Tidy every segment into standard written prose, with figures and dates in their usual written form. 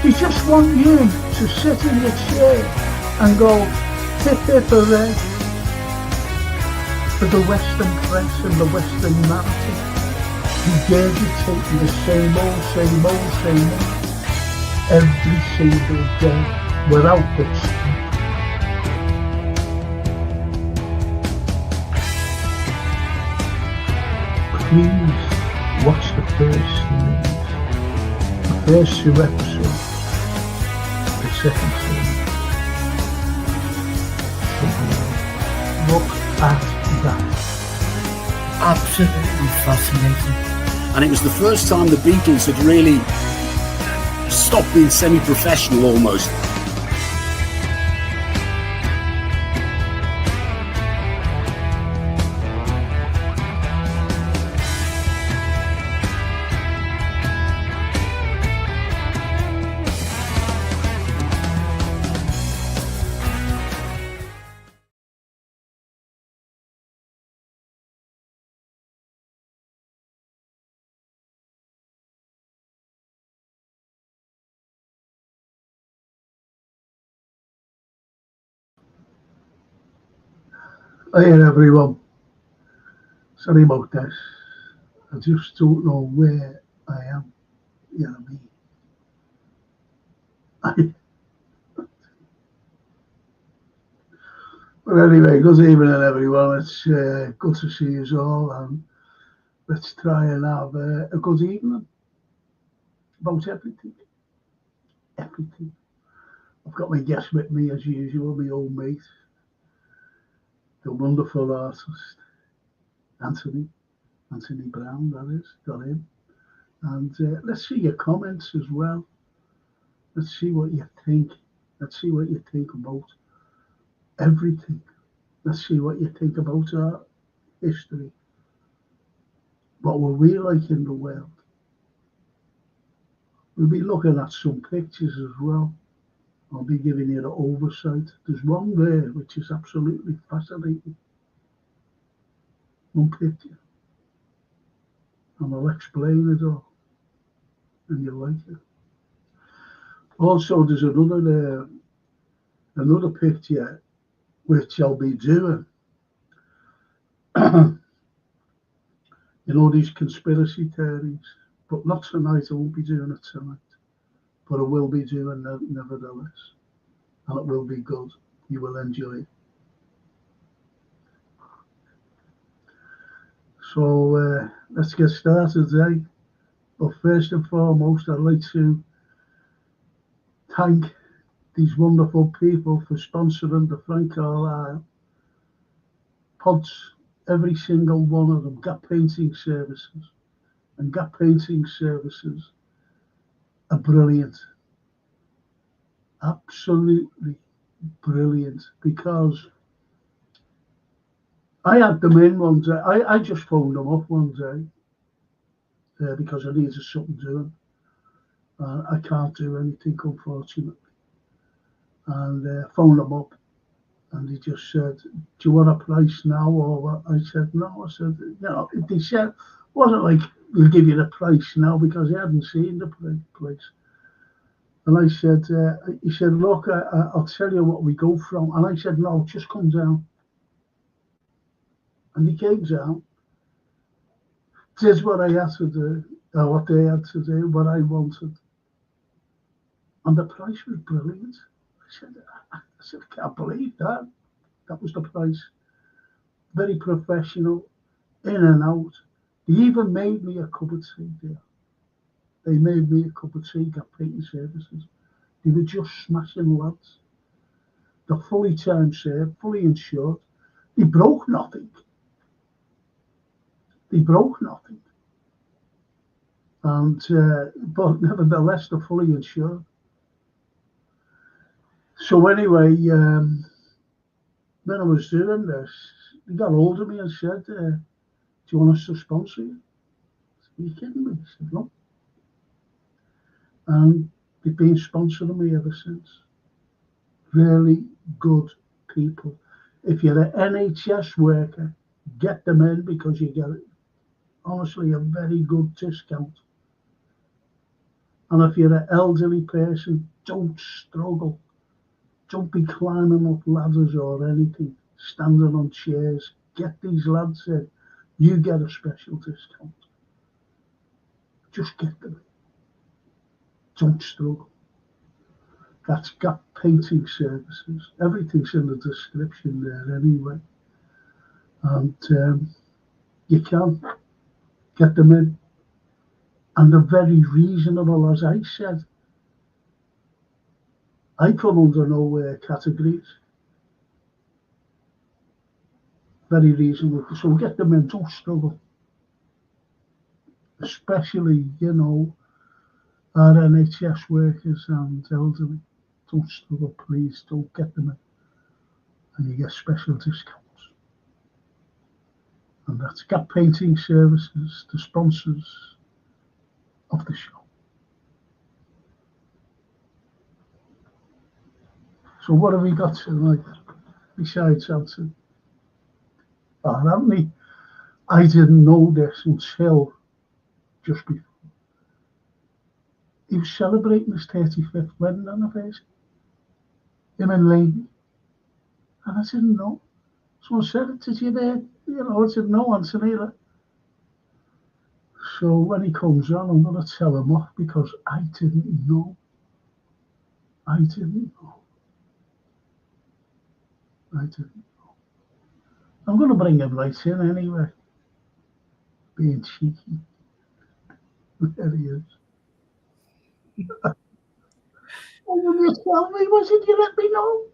They just want you to sit in your chair and go, hip hip hooray, for the Western press and the Western narrative, regurgitating the same old, every single day, without the truth. Please watch the first series, the first 2 episodes, the second series. Look at that. Absolutely fascinating. And it was the first time the Beatles had really stopped being semi-professional almost. Hey everyone, sorry about this. I just don't know where I am. You know what I mean? But anyway, good evening everyone. It's good to see you all, and let's try and have a good evening about everything. Everything. I've got my guest with me as usual, my old mate, the wonderful artist, Anthony Brown, that is, got him. And let's see your comments as well. Let's see what you think. Let's see what you think about everything. Let's see what you think about our history. What were we like in the world? We'll be looking at some pictures as well. I'll be giving you the oversight. There's one there which is absolutely fascinating. One picture. And I'll explain it all. And you'll like it. Also, there's another picture which I'll be doing. You know, these conspiracy theories. But not tonight. I won't be doing it tonight. But I will be doing it nevertheless. And it will be good. You will enjoy it. So let's get started today. But first and foremost, I'd like to thank these wonderful people for sponsoring the Frank Carlyle pods. Every single one of them. Gap painting services. And gap painting services are brilliant. Absolutely brilliant. Because I had them in one day. I just phoned them up one day because I needed something doing. I can't do anything, unfortunately. And phoned them up, and he just said, "Do you want a price now?" Or what? I said, "No." I said, "You know," they said, it wasn't like we'll give you the price now because he hadn't seen the place. And I said, he said, "Look, I'll tell you what we go from." And I said, "No, just come down." And he came down, did what I had to do, or what they had to do, what I wanted. And the price was brilliant. I said, I can't believe that. That was the price. Very professional, in and out. They even made me a cup of tea there. They made me a cup of tea, Gap painting services. They were just smashing lads. They're fully time served, fully insured. They broke nothing. And but nevertheless, they're fully insured. So anyway, when I was doing this, he got hold of me and said, "Do you want us to sponsor you?" I said, "Are you kidding me?" I said, "No." And they've been sponsoring me ever since. Really good people. If you're an NHS worker, get them in because you get, honestly, a very good discount. And if you're an elderly person, don't struggle. Don't be climbing up ladders or anything, standing on chairs. Get these lads in. You get a special discount. Just get them in. Don't struggle. That's got painting services. Everything's in the description there anyway. And you can get them in. And they're very reasonable, as I said. I come under no categories. Very reasonable. So get them in, don't struggle. Especially, our NHS workers and elderly. Don't struggle, please. Don't get them in. And you get special discounts. And that's Gap Painting Services, the sponsors of the show. So what have we got tonight besides Anthony? Anthony, I didn't know this until just before. He was celebrating his 35th wedding anniversary. Him and Lady. And I didn't know. Someone said it, did you there? I said, no, Anthony. So when he comes on, I'm going to tell him off because I didn't know. I didn't know. I'm going to bring him right in anyway. Being cheeky. There he is. Oh, will you tell me? Was it you let me know?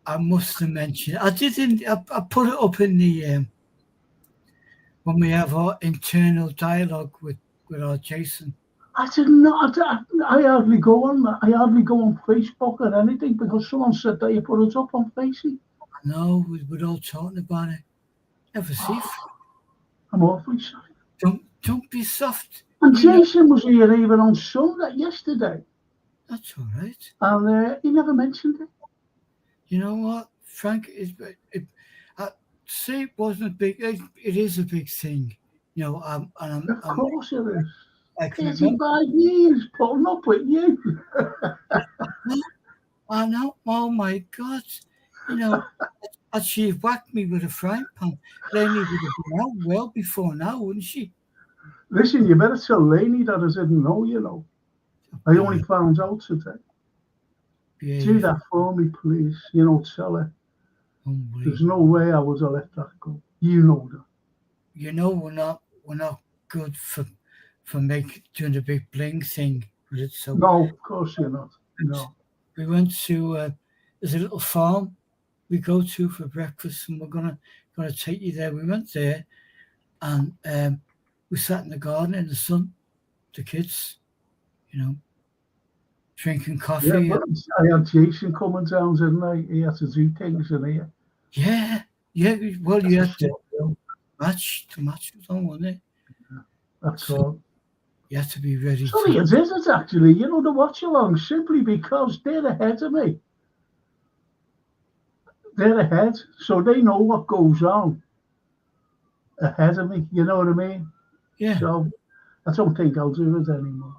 I must have mentioned. I didn't. I put it up in the when we have our internal dialogue with our Jason. I didn't know. I hardly go on that. I hardly go on Facebook or anything because someone said that you put it up on Facebook. No, we're all talking about it. Never see. I'm awfully sorry. Don't be soft. And Jason was here even on Sunday yesterday. That's all right. And he never mentioned it. You know what, Frank? Say it wasn't a big. It is a big thing. Of course it is. I can 35 years putting up with you. I know. Oh my God! She'd whacked me with a frying pan. Lainey would have been out well before now, wouldn't she? Listen, you better tell Lainey that I didn't know. I only found out today. Do that for me, please. Tell her. There's no way I would have let that go. You know that. We're not good for doing the big bling thing with it. So no, of course you're not. No. We went to there's a little farm we go to for breakfast, and we're gonna take you there. We went there, and we sat in the garden in the sun, the kids, drinking coffee. Yeah, I had Jason coming down, didn't I? He had to do things in here. Yeah. Well, you had to match it on, wasn't it? Yeah, that's all. You have to be ready. Sorry, it is. It's actually, the watch along simply because they're ahead of me. They're ahead, so they know what goes on ahead of me. You know what I mean? Yeah. So I don't think I'll do it anymore.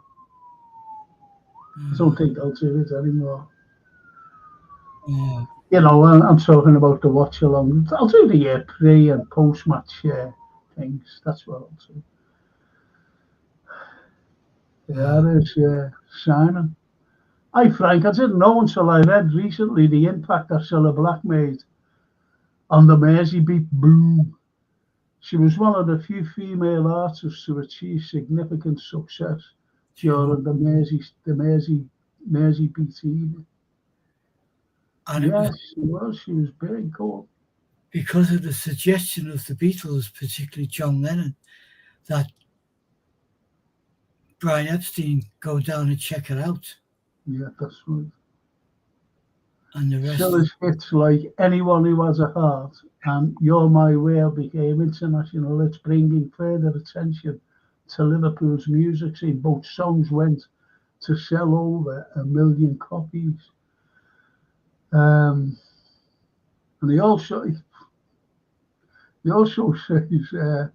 I don't think I'll do it anymore. Yeah. I'm talking about the watch along. I'll do the pre and post match things. That's what I'll do. Yeah, there's Simon. Hi, Frank. I didn't know until I read recently the impact that Cilla Black made on the Merseybeat boom. She was one of the few female artists to achieve significant success during the Merseybeat era. And yes, she was very cool. Because of the suggestion of the Beatles, particularly John Lennon, that Brian Epstein go down and check it out. Yeah, that's right. And the rest. Cilla's hits like Anyone Who Has a Heart and You're My World became international hits, bringing further attention to Liverpool's music scene. Both songs went to sell over 1 million copies. And he also says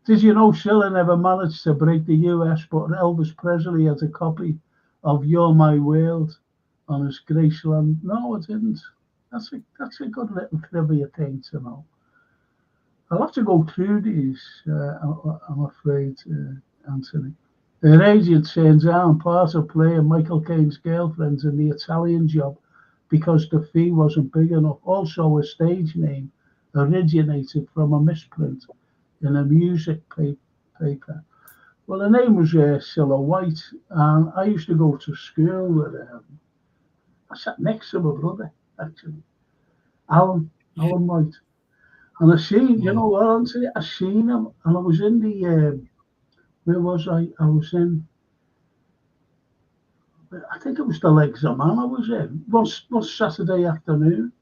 Did you know Schiller never managed to break the US, but Elvis Presley has a copy of You're My World on his Graceland? No, it didn't. That's a good little trivia thing to know. I'll have to go through these, I'm afraid, Anthony. Her agent turns down part of playing Michael Caine's girlfriends in The Italian Job because the fee wasn't big enough. Also, her stage name originated from a misprint in a music paper. Well, her name was Cilla White, and I used to go to school with I sat next to my brother, actually, Alan White. And I seen, you know what, Anthony? I seen him, and I was in the, where was I? I was in, I think it was the Legs of Man I was in, one Saturday afternoon.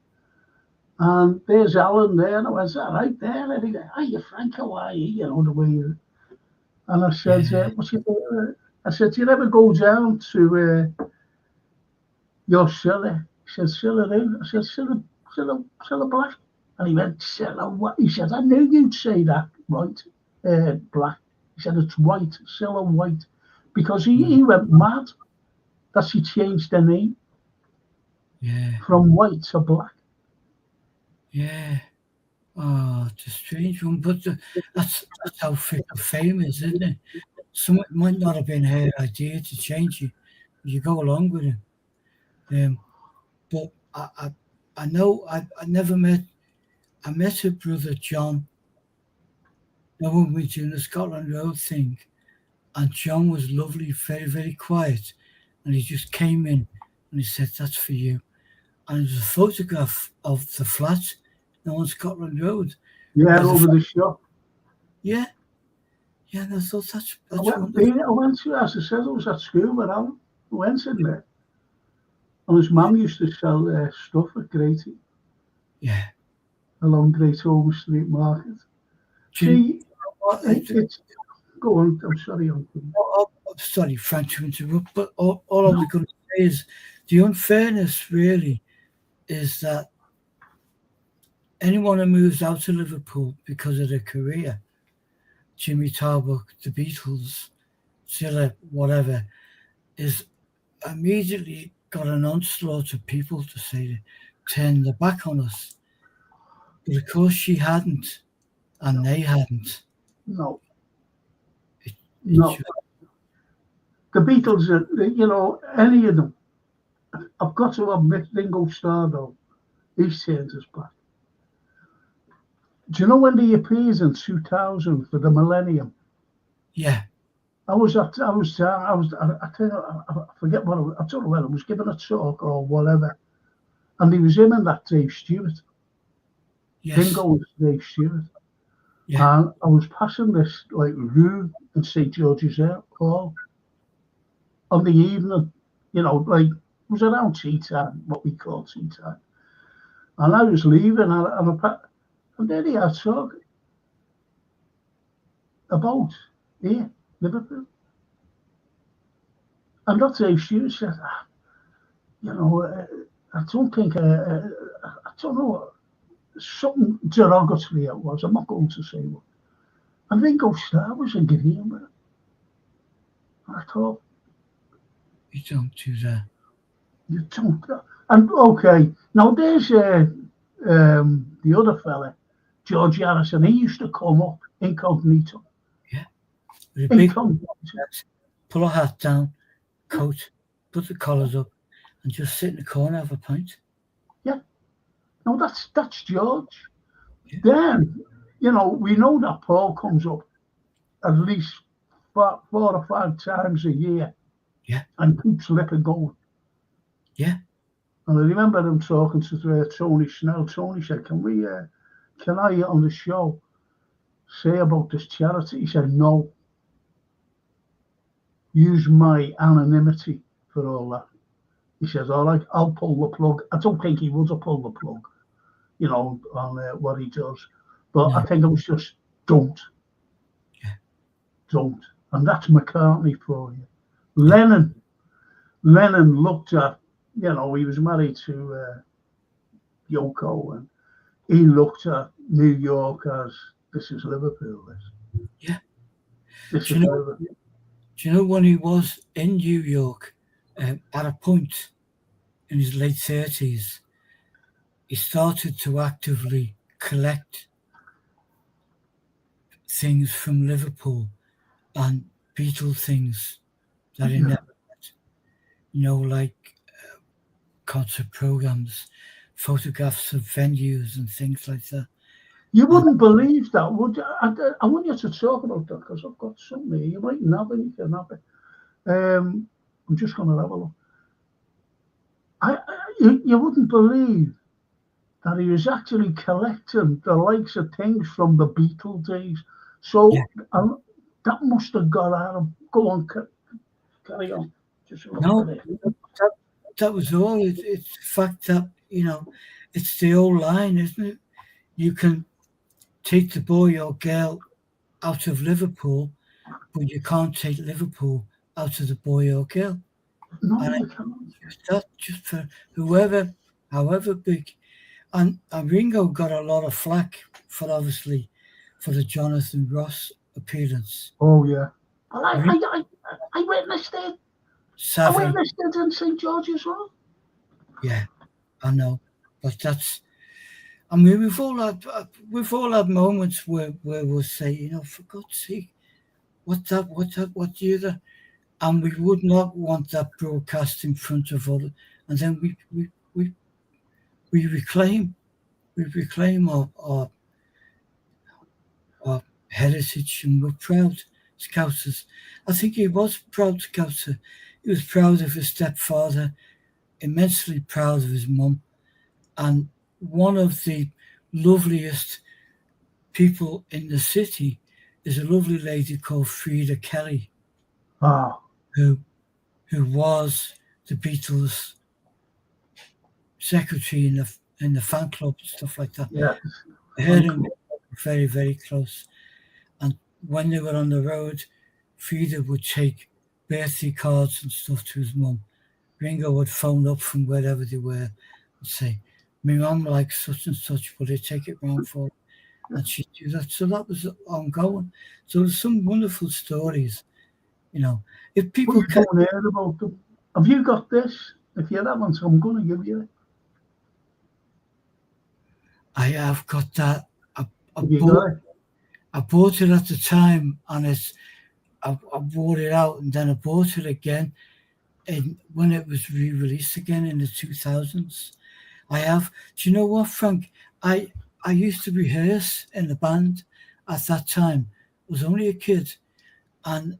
And there's Alan there, and I went, right there. And he goes, hiya, Frank, how are you? You know, the way you. And I said, what's your doing? I said, do you ever go down to your Cilla? He said, Cilla who? I said, Cilla Black. And he went, Cilla what? He said, I knew you'd say that, right? Black. He said, it's White, Cilla White. Because he went mad that she changed the name from White to Black. Yeah. Oh, it's a strange one, but that's how fame is, isn't it? Some it might not have been her idea to change it, but you go along with it. But I know I never met. I met her brother John. Now when we were doing the Scotland Road thing, and John was lovely, very very quiet, and he just came in and he said, "That's for you." And there's a photograph of the flat on Scotland Road. Yeah, over the shop. Yeah. Yeah, and I thought that's I went to, as I said, I was at school with Alan. I went in there. And his mum used to sell stuff at Grady. Yeah. Along Great Ormond Street Market. See, it's go on, I'm sorry, Uncle. I'm sorry, Frank, to interrupt, but all I was going to say is the unfairness really is that anyone who moves out to Liverpool because of their career, Jimmy Tarbuck, the Beatles, Cilla, whatever, is immediately got an onslaught of people to say to turn their back on us. But of course she hadn't, and they hadn't. No. No. The Beatles, you know, any of them, I've got to admit, Ringo Starr, though, he's turned his back. Do you know when he appears in 2000 for the Millennium? Yeah. I forget what I don't know whether I was giving a talk or whatever, and he was him and that Dave Stewart. Yes. Ringo was Dave Stewart. Yeah. And I was passing this like room in St. George's Hall on the evening, you know, like it was around tea time, what we call tea time. And I was leaving, and then he had talking about here, Liverpool. And that Dave Stewart said, you know, I don't think, I don't know, something derogatory it was. I'm not going to say what. And Ringo Starr was agreeing with it. I thought, you don't do that. You don't. And okay, now there's the other fella, George Harrison. He used to come up incognito. Yeah, with a big pull a hat down, coat, put the collars up, and just sit in the corner, have a pint. Yeah. No, that's George. Yeah. Then, you know, we know that Paul comes up at least 4 or 5 times a year. Yeah. And keeps lipping going. Yeah. And I remember him talking to Tony Snell. Tony said, can I on the show say about this charity? He said, no. Use my anonymity for all that. He says, all right, I'll pull the plug. I don't think he would have pulled the plug, you know, on what he does. But no. I think it was just, don't. Yeah. Don't. And that's McCartney for you. Lennon looked at, you know, he was married to Yoko, and he looked at New York as, this is Liverpool, this. Yeah. Do you know when he was in New York, at a point in his late 30s, he started to actively collect things from Liverpool and Beatle things that he never met. Like concert programs, photographs of venues and things like that. You wouldn't believe that, would you? I want you to talk about that because I've got something here. You mightn't have it, you can have it. I'm just going to have a look. You wouldn't believe that he was actually collecting the likes of things from the Beatle days. So that must have got out of. Go on, carry on. Just look No, at it. that was all. It's the fact that, it's the old line, isn't it? You can take the boy or girl out of Liverpool, but you can't take Liverpool out of the boy or girl. No, And you can't. that just for whoever, however big. And Ringo got a lot of flack for the Jonathan Ross appearance. Oh yeah. Well, I witnessed it. Savvy. I witnessed it in St. George as well. Yeah, I know, but that's. I mean, we've all had moments where we'll say, for God's sake, what's that, what the other, and we would not want that broadcast in front of other, and then we reclaim our heritage, and we're proud Scousers. I think he was proud Scouser. He was proud of his stepfather, immensely proud of his mum, and one of the loveliest people in the city is a lovely lady called Frida Kelly, who was the Beatles' secretary in the fan club and stuff like that. Yeah, I heard him very, very close. And when they were on the road, Frida would take birthday cards and stuff to his mum. Ringo would phone up from wherever they were and say, "My mum likes such and such, will they take it round for her?" And she'd do that. So that was ongoing. So there's some wonderful stories, If people don't hear about them. Have you got this? If you haven't, I'm going to give you it. I have got that. I bought it at the time, and I bought it out, and then I bought it again, and when it was re-released again in the 2000s. I have. Do you know what, Frank? I used to rehearse in the band at that time. I was only a kid, and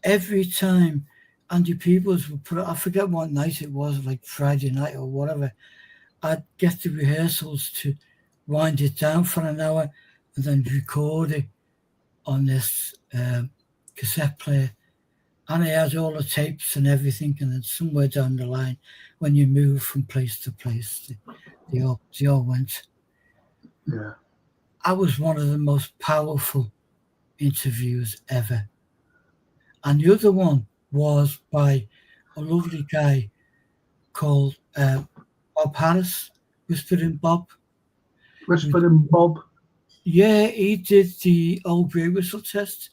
every time Andy Peebles would put, I forget what night it was, like Friday night or whatever, I'd get the rehearsals to wind it down for an hour and then record it on this cassette player. And I had all the tapes and everything, and then somewhere down the line, when you move from place to place, they all went. Yeah. I was one of the most powerful interviews ever. And the other one was by a lovely guy called Bob Harris, Whispering Bob. Whispering Bob? Yeah, he did the old grey whistle test,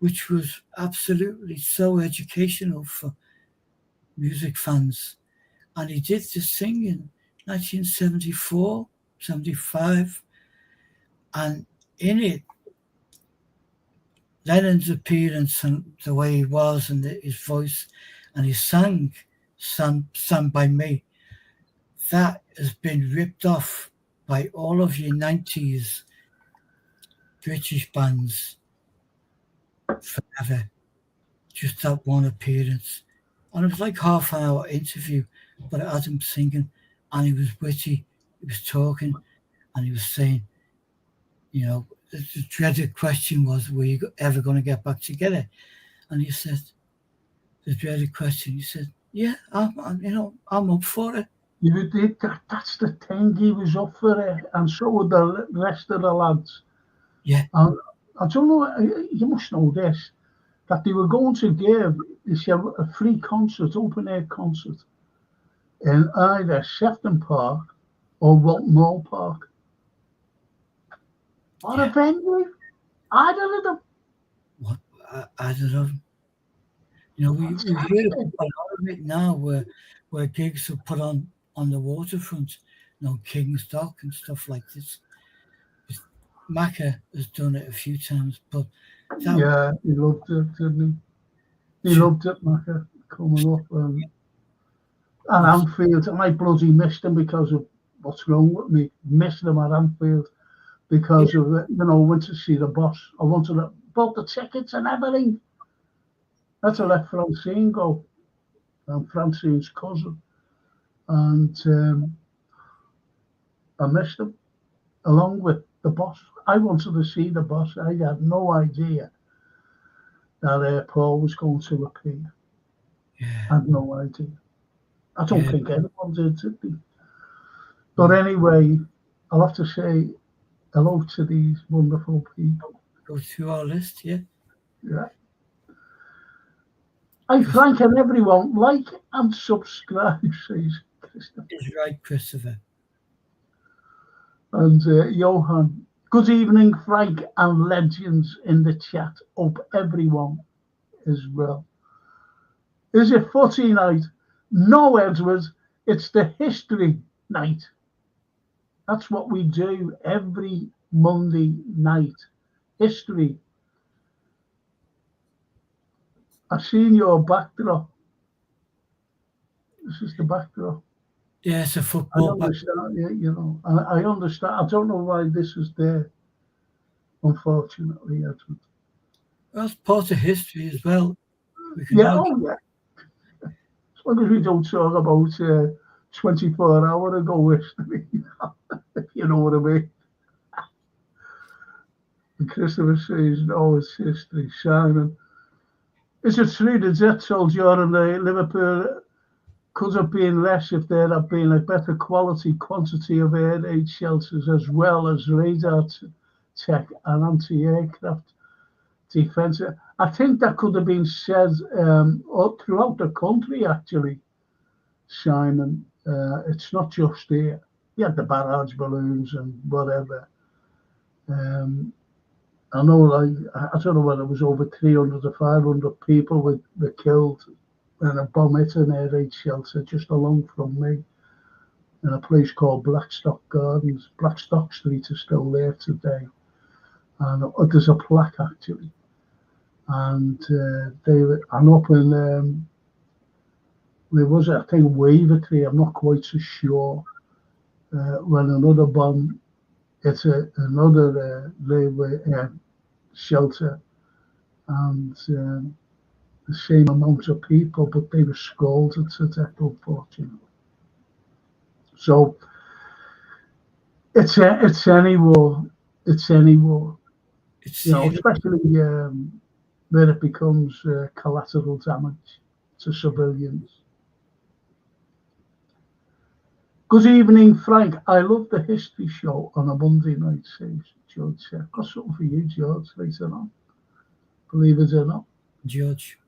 which was absolutely so educational for music fans. And he did this thing in 1974, 75. And in it, Lennon's appearance and the way he was and his voice, and he sang Stand By Me, that has been ripped off by all of your 90s British bands forever. Just that one appearance. And it was like half an hour interview, but it had him singing, and he was witty, he was talking, and he was saying, the dreaded question was, were you ever going to get back together? And he said, the dreaded question, he said, yeah, I'm up for it. You did that. That's the thing. He was up for it, and so were the rest of the lads. Yeah. And I don't know. You must know this, that they were going to give a free concert, open air concert, in either Sefton Park or Walton Hall Park. What a venue! I don't know. What? I don't know. You know, we hear a lot of it now where gigs are put on the waterfront, you know, King's Dock and stuff like this. Macca has done it a few times, but that Yeah, he loved it, didn't he? He should loved it, Macca, coming up. And Anfield, and I bloody missed him because of what's wrong with me. Missed him at Anfield because of it. You know, went to see the boss. I wanted to bought the tickets and everything. That's to let Francine go. I'm Francine's cousin. And I missed him along with the boss. I wanted to see the boss. I had no idea that Paul was going to appear. yeah, I had no idea. I don't yeah. think anyone did they? But anyway, I'll have to say hello to these wonderful people. Go through our list, yeah. Yeah. I thank everyone. Like and subscribe, says Christopher. Is right, Christopher. And Johan. Good evening, Frank and legends in the chat. Hope everyone is well. Is it footy night? No, Edward. It's the history night. That's what we do every Monday night. History. I've seen your backdrop. This is the backdrop. Yeah, it's a I football back. understand, you know. I understand. I don't know why this is there, unfortunately, Edward. That's part of history as well. We can Yeah, argue. oh yeah. As long as we don't talk about 24 hour ago history, if you know what I mean. And Christopher says, no, it's history. Simon, is it true the jet told during the Liverpool could have been less if there had been a better quality quantity of air raid shelters as well as radar tech and anti-aircraft defence? I think that could have been said throughout the country, actually, Simon. It's not just here. You had the barrage balloons and whatever. I know, like, I don't know whether it was over 300 or 500 people were killed in a bomb hit an air raid shelter just along from me in a place called Blackstock Gardens. Blackstock Street is still there today. And there's a plaque, actually. And I'm up in, there was, I think, Wavertree, I'm not quite so sure, when another bomb hit another railway shelter, and the same amount of people, but they were scalded to death, unfortunately. So it's any war. It's any war. It's You know, especially where it becomes collateral damage to civilians. Good evening, Frank. I love the history show on a Monday night, says George. I've got something for you, George, later on. Believe it or not. George.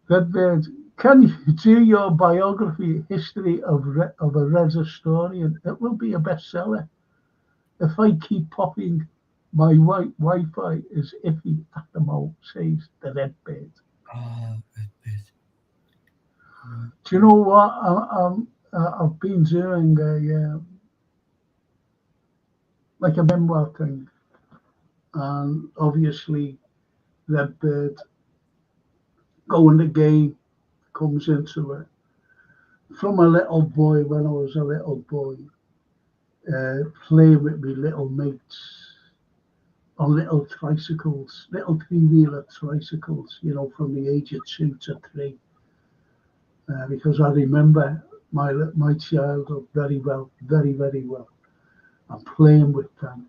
Redbeard, can you do your biography, History of a Red Historian? It will be a bestseller. If I keep popping, my Wi-Fi is iffy at the moment, says the Redbeard. Oh, Redbeard. Do you know what? I've been doing like a memoir thing, and obviously Redbeard going the game comes into it. From a little boy, when I was a little boy, playing with my little mates on little tricycles, little three-wheeler tricycles, you know, from the age of 2 to 3. Because I remember my childhood very well, very, very well. And playing with them.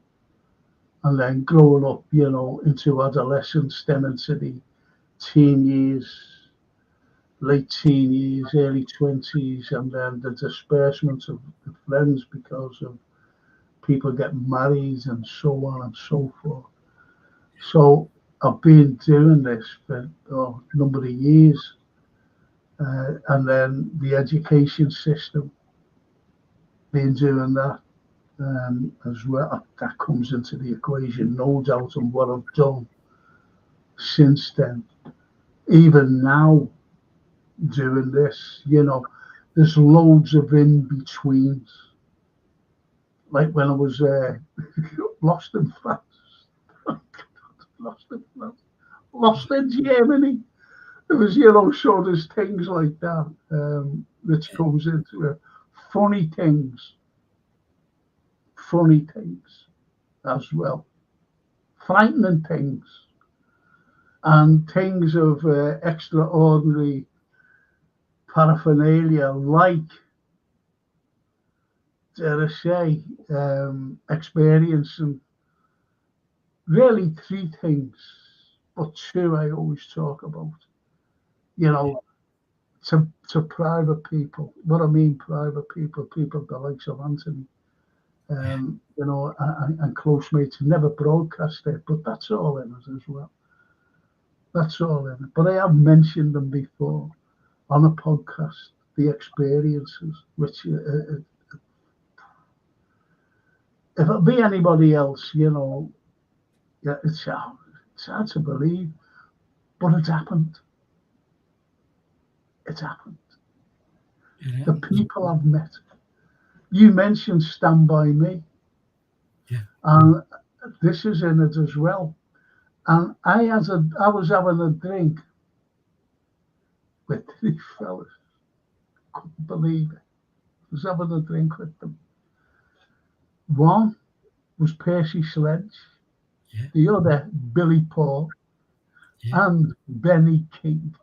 And then growing up, you know, into adolescence, then into the teen years, late teen years, early 20s, and then the disbursement of the friends because of people getting married and so on and so forth. So I've been doing this for a number of years. And then the education system, been doing that as well. That comes into the equation, no doubt, and what I've done since then. Even now, doing this, there's loads of in-betweens. Like when I was lost in France, lost in France, lost in Germany. There was, so there's things like that, which comes into it. Funny things as well, frightening things, and things of extraordinary paraphernalia, like, dare I say, experiencing really three things, but two I always talk about. To private people. What I mean, private people the likes of Anthony, and close mates, never broadcast it, but that's all in it as well. That's all in it. But I have mentioned them before on a podcast, the experiences, which if it be anybody else, it's hard to believe, but it's happened. It's happened. Yeah. The people I've met. You mentioned Stand By Me. Yeah. And this is in it as well. And I was having a drink with three fellas. Couldn't believe it. I was having a drink with them. One was Percy Sledge. Yeah. The other, Billy Paul. Yeah. And Benny King.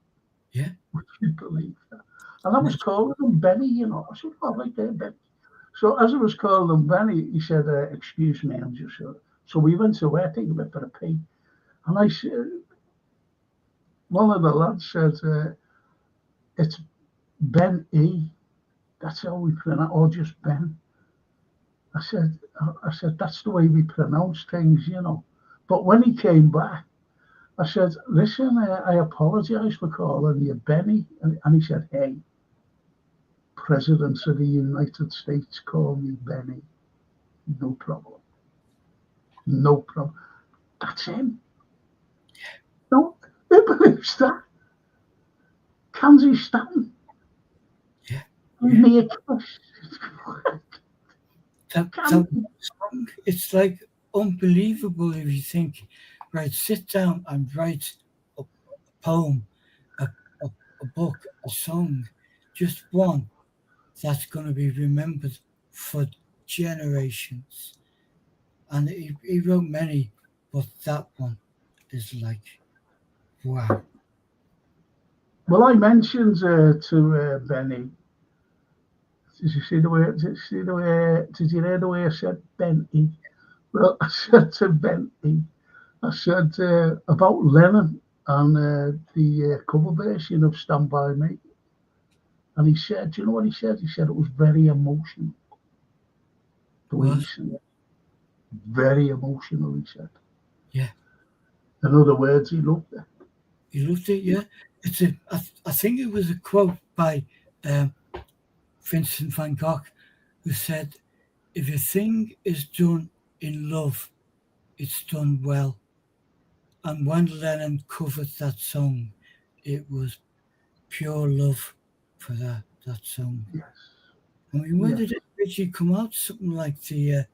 Yeah. Would you believe that? And I was calling him Benny, I said, oh, right there, Benny. So as I was calling him Benny, he said, excuse me, I'm just sure. So we went to where, taking a bit for a pee. And I said, one of the lads said, it's Ben E. That's how we pronounce, or just Ben. I said, that's the way we pronounce things, But when he came back, I said, listen, I apologize for calling you Benny. And he said, hey, presidents of the United States call me Benny. No problem. No problem. That's him. No, who believes that? Kansas Stanton. Yeah. Give me a kiss. That song, it's like unbelievable if you think, right, sit down and write a poem, a book, a song, just one that's going to be remembered for generations. And he wrote many, but that one is like, wow. Well, I mentioned to Benny. Did you see the way? Did you hear the way I said Benny? Well, I said to Benny, I said about Lennon and the cover version of Stand By Me. And he said, do you know what he said? He said it was very emotional. The way he said it. Very emotional, he said. Yeah. In other words, he loved it. He loved it, yeah. I think it was a quote by Vincent van Gogh, who said, if a thing is done in love, it's done well. And when Lennon covered that song, it was pure love for that song. Yes. I mean, when did it originally come out? Something like the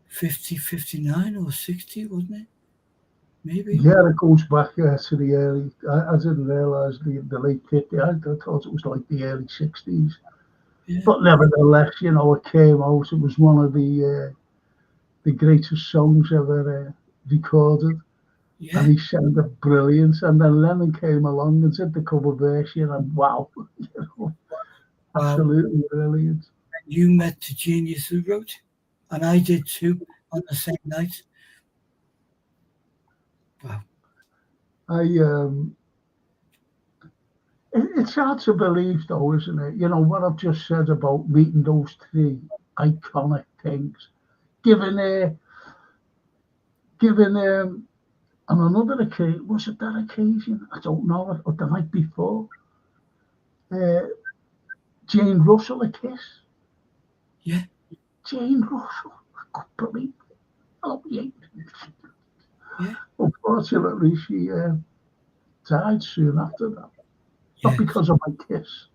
50, 59 or 60, wasn't it? Maybe. Yeah, it goes back to the early, I didn't realise the late 50s. I thought it was like the early 60s. Yeah. But nevertheless, it came out. It was one of the greatest songs ever recorded. Yeah. And he said it brilliant. And then Lennon came along and did the cover version, and wow, absolutely brilliant. You met the genius who wrote, and I did too on the same night. Wow. It's hard to believe, though, isn't it? What I've just said about meeting those three iconic things, given on another occasion, was it that occasion? I don't know, or the night before. Jane Russell a kiss. Yeah. Jane Russell, I couldn't believe it. Oh, yeah. Yeah. Unfortunately, she died soon after that. Not Yes. because of my kiss,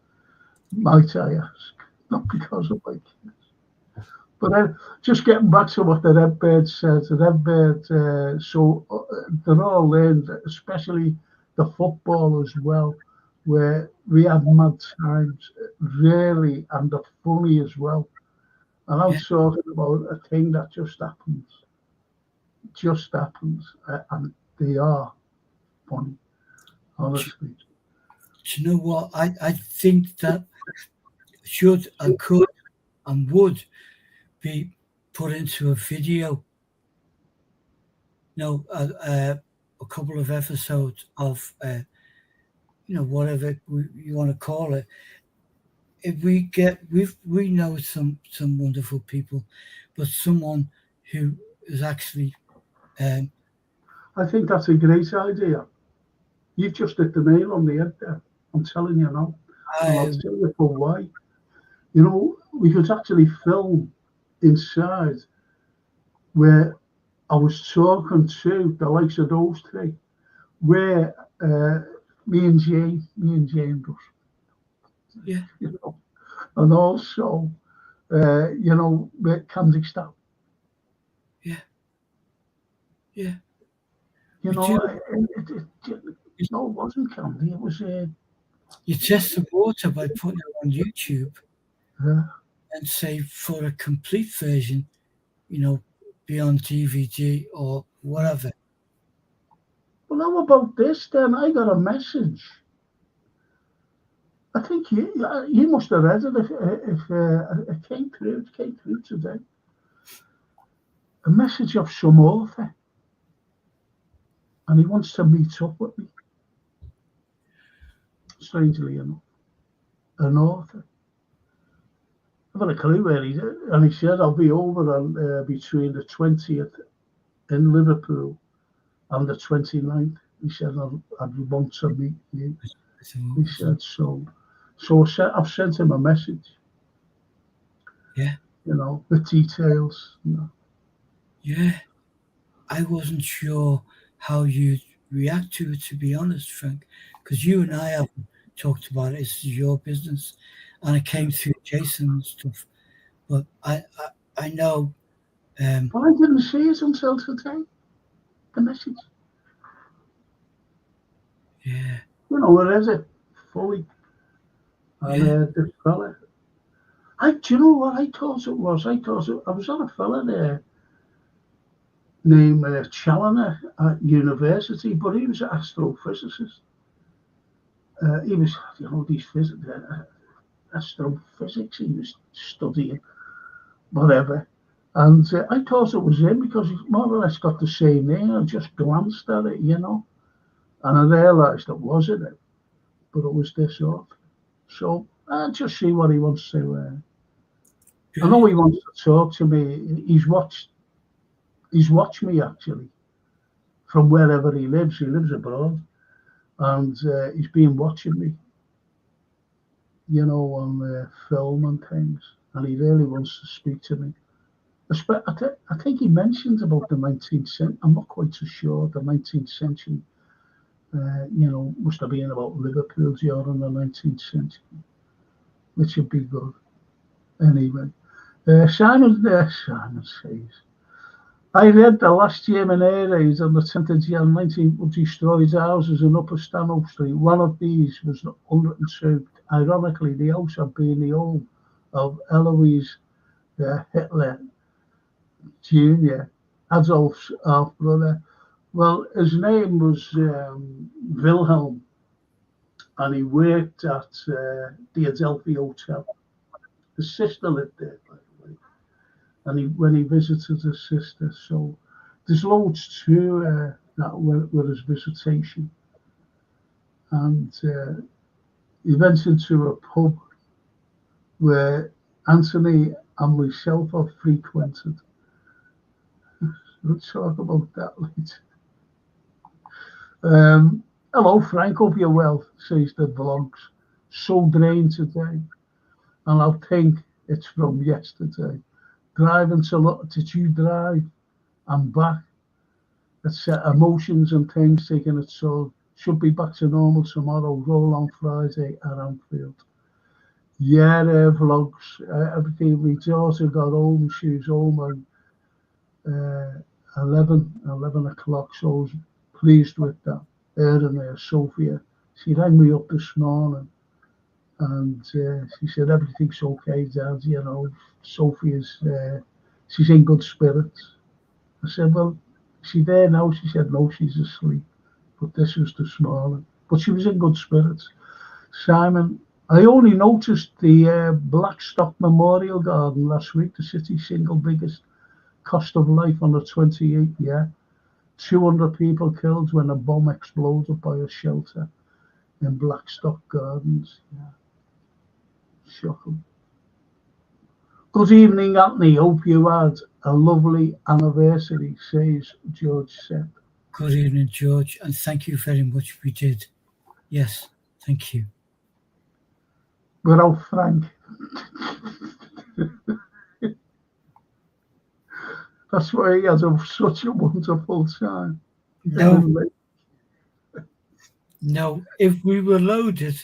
might I ask. Not because of my kiss. But just getting back to what the Redbird said, the Redbird, they're all learned, especially the football as well, where we had mad times, really, and they're funny as well. And I'm Yeah. talking about a thing that just happens, and they are funny, honestly. Do you know what? I think that should and could and would be put into a video. A couple of episodes of whatever you want to call it. If we know some wonderful people, but someone who is actually um, I think that's a great idea. You've just hit the nail on the head there. I'm telling you now. And I'll I tell you for why. We could actually film inside where I was talking to the likes of those three, where me and Jane Russell, yeah you know, and also, with Candy Stout. yeah yeah You we do. know, no, it wasn't Candy. It was, You test the water by putting it on YouTube uh, and say for a complete version, be on DVD or whatever. well, how about this then? I got a message. I think you must have read it if it came through. It came through today. A message of some author, and he wants to meet up with me. Strangely enough, an author. I've got a clue where he's at, and he said I'll be over on between the 20th in Liverpool and the 29th. He said I'd want to meet you. So, He said so. So I've sent him a message. yeah, The details. yeah. I wasn't sure how you'd react to it, to be honest, Frank, because you and I haven't talked about it. It's your business, and it came through Jason and stuff. But I know. But I didn't see it until today. The message. Yeah, Where is it? Fully. And yeah, this fella. Do you know what I thought it was? I was on a fella there named Challoner at university, but he was an astrophysicist. He was, these astrophysics he was studying, whatever. And I thought it was him because he more or less got the same name. I just glanced at it, and I realised it wasn't it, but it was this author. So I'll just see what he wants to. I know brilliant. he wants to talk to me. He's watched me actually from wherever he lives. He lives abroad, and he's been watching me, on film and things. And he really wants to speak to me. I think he mentioned about the 19th century. I'm not quite so sure. The 19th century, must have been about Liverpool during the 19th century, which would be good. Anyway, Simon says, I read the last German air raid on the 10th of January 19 destroyed houses in Upper Stanhope Street. One of these was 102. Ironically, the house had been the home of Eloise Hitler Jr., Adolf's half-brother. Well, his name was Wilhelm, and he worked at the Adelphi Hotel. His sister lived there, by the way, and when he visited his sister. So there's loads to that with his visitation. And he went into a pub where Anthony and myself have frequented. We'll talk about that later. Hello, Frank. Hope you're well, says the vlogs. So drained today. And I think it's from yesterday. driving to you drive and back. It's emotions and things taking its toll. Should be back to normal tomorrow. Roll on Friday at Anfield. Yeah, vlogs. Everything. My daughter got home. She was home at 11 o'clock. So I was pleased with that. Her and Sophia. She rang me up this morning and she said everything's okay, Dad. You know, Sophia's she's in good spirits. I said, well, is she there now? She said, no, she's asleep. But this was this morning. But she was in good spirits. Simon, I only noticed the Blackstock Memorial Garden last week, the city's single biggest cost of life on the 28th, yeah. 200 people killed when a bomb exploded by a shelter in Blackstock Gardens. Yeah. Shocking. Good evening, Anthony. Hope you had a lovely anniversary, says George said. Good evening, George, and thank you very much. We did. Yes, thank you. Without Frank. That's why he has such a wonderful time. No, if we were loaded,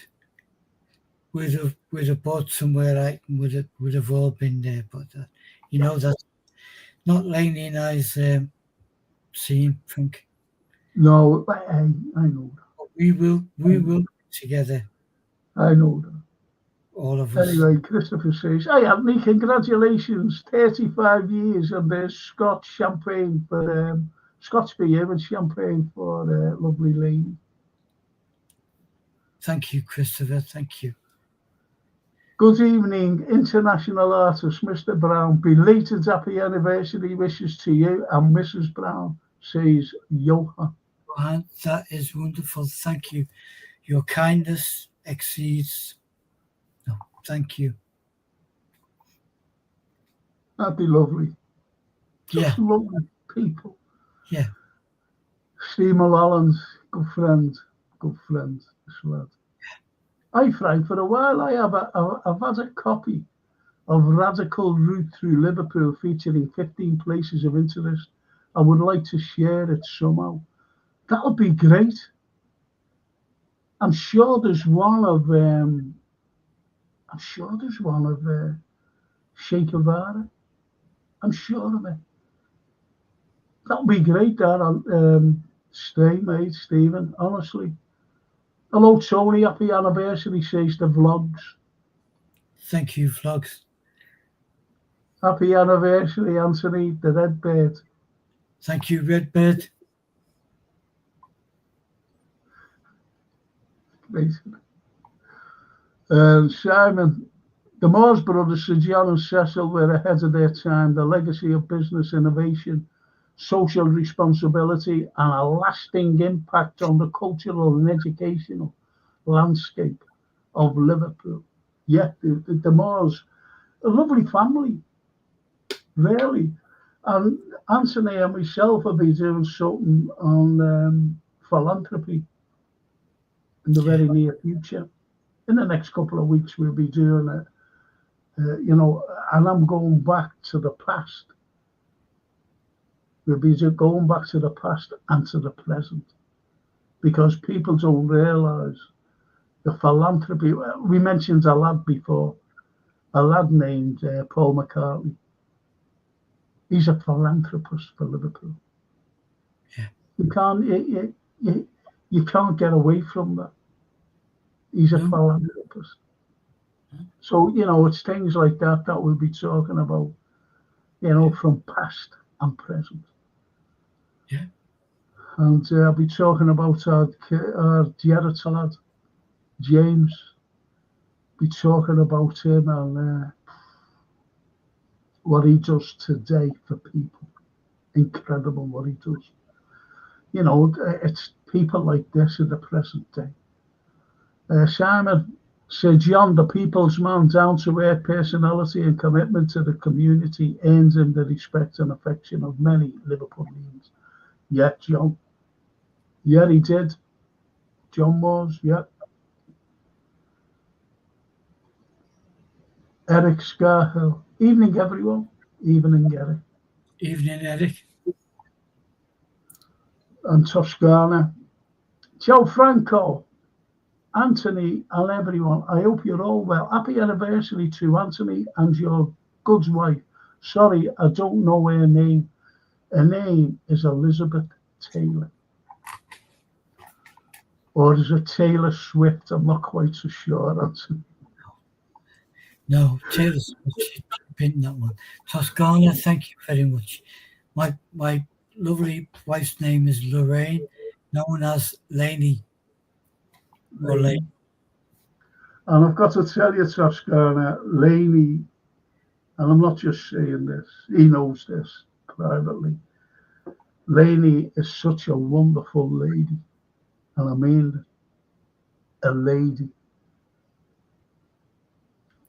we'd have bought somewhere right and would have all been there. But you know, that's not Laney and I's scene, Frank. No, I know that. But we will together. I know that. All of us. Anyway, Christopher says, "Hey, Anthony, congratulations! 35 years of the Scotch champagne for Scotch beer and champagne for lovely Lane." Thank you, Christopher. Thank you. Good evening, international artist Mr. Brown. Belated happy anniversary wishes to you and Mrs. Brown, says Johan. Johan, that is wonderful. Thank you. Your kindness exceeds. No, thank you. That'd be lovely. Yeah. Lovely people. Yeah. Steve Mulholland, good friend, this lad. Hi Frank, for a while I've had a copy of Radical Route Through Liverpool featuring 15 places of interest. I would like to share it somehow. That would be great. I'm sure there's one of Che Guevara. I'm sure of it. That would be great, that stay, mate, Stephen, honestly. Hello, Tony. Happy anniversary, says the vlogs. Thank you, vlogs. Happy anniversary, Anthony, the Redbird. Thank you, Redbird. Simon, the Moores brothers, Sir John and Cecil, were ahead of their time. The legacy of business innovation, social responsibility, and a lasting impact on the cultural and educational landscape of Liverpool. Yeah, the Moores, a lovely family, really. And Anthony and myself will be doing something on philanthropy in the very near future. In the next couple of weeks, we'll be doing it. And I'm going back to the past. We'll be going back to the past and to the present, because people don't realise the philanthropy. We mentioned a lad before, a lad named Paul McCartney. He's a philanthropist for Liverpool. Yeah. You can't get away from that. He's a philanthropist. So, it's things like that we'll be talking about, from past and present. Yeah. And I'll be talking about our Gerrit lad, James. Be talking about him and what he does today for people. Incredible what he does. It's people like this in the present day. Simon, Sir John, the people's man, down-to-earth personality and commitment to the community earns him the respect and affection of many Liverpoolians. Yeah, John. Yeah, he did. John Moores, yeah. Eric Scarhill. Evening, everyone. Evening, Eric. Evening, Eric. And Toscana. Ciao, Franco, Anthony, and everyone. I hope you're all well. Happy anniversary to Anthony and your good wife. Sorry, I don't know her name. Her name is Elizabeth Taylor. Or is it Taylor Swift? I'm not quite so sure, Anthony. No, Taylor Swift, pin that one. Toscana, thank you very much. My lovely wife's name is Lorraine, known as Lainey. Or Lainey. And I've got to tell you, Toscana, Lainey, and I'm not just saying this, he knows this privately. Lainey is such a wonderful lady, and I mean a lady.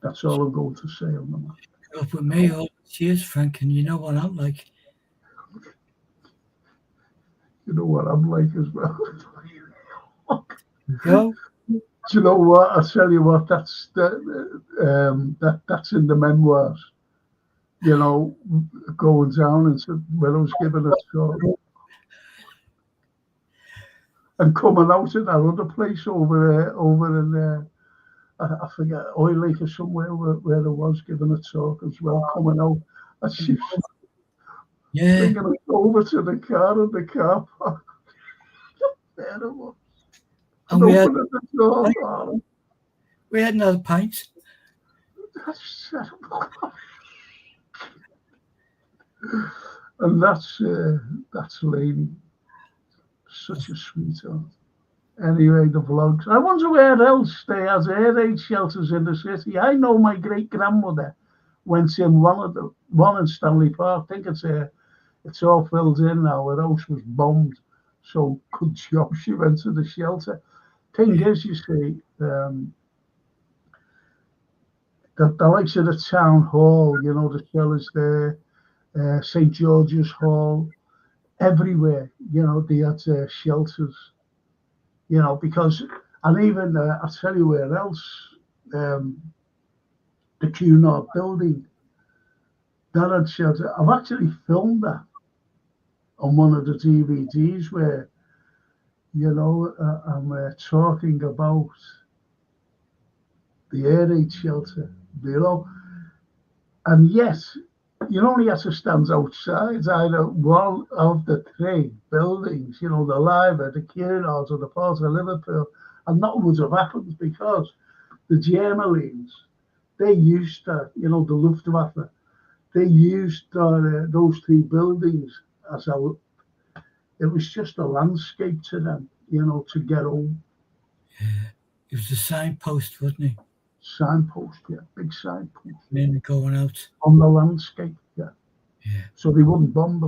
That's all I'm going to say on the matter. Grew up with me all these years, Frank, and you know what I'm like. You know what I'm like as well. Go. Do you know what? I'll tell you what. That's that's in the memoirs. You know, going down and when I was given a talk and coming out of that other place over in I forget, Oil Lake or somewhere where I was giving a talk as well. Coming out, and she Yeah. bringing us over to the car in the car park. There it was. And we had another pint. And that's Lady. Such a sweetheart. Anyway, the vlogs. I wonder where else they has air raid shelters in the city. I know my great grandmother went in one in Stanley Park. I think it's all filled in now. Her house was bombed. So good job she went to the shelter. Thing is, you see, the likes of the town hall, you know, the cellars there, St. George's Hall, everywhere, you know, they had shelters, you know, because, and even, I'll tell you where else, the Cunard building, that had shelter. I've actually filmed that on one of the DVDs where, you know, I'm talking about the air raid shelter, you know, and yes, you only have to stand outside either one of the three buildings, you know, the Liver, the Cunards, or the Port of Liverpool, and nothing would have happened because the Germans, they used to, you know, the Luftwaffe, they used those three buildings as it was just a landscape to them, you know, to get home. Yeah. It was a signpost, wasn't it? Signpost, yeah, big signpost. Men going out. On the landscape, yeah. So they wouldn't bomb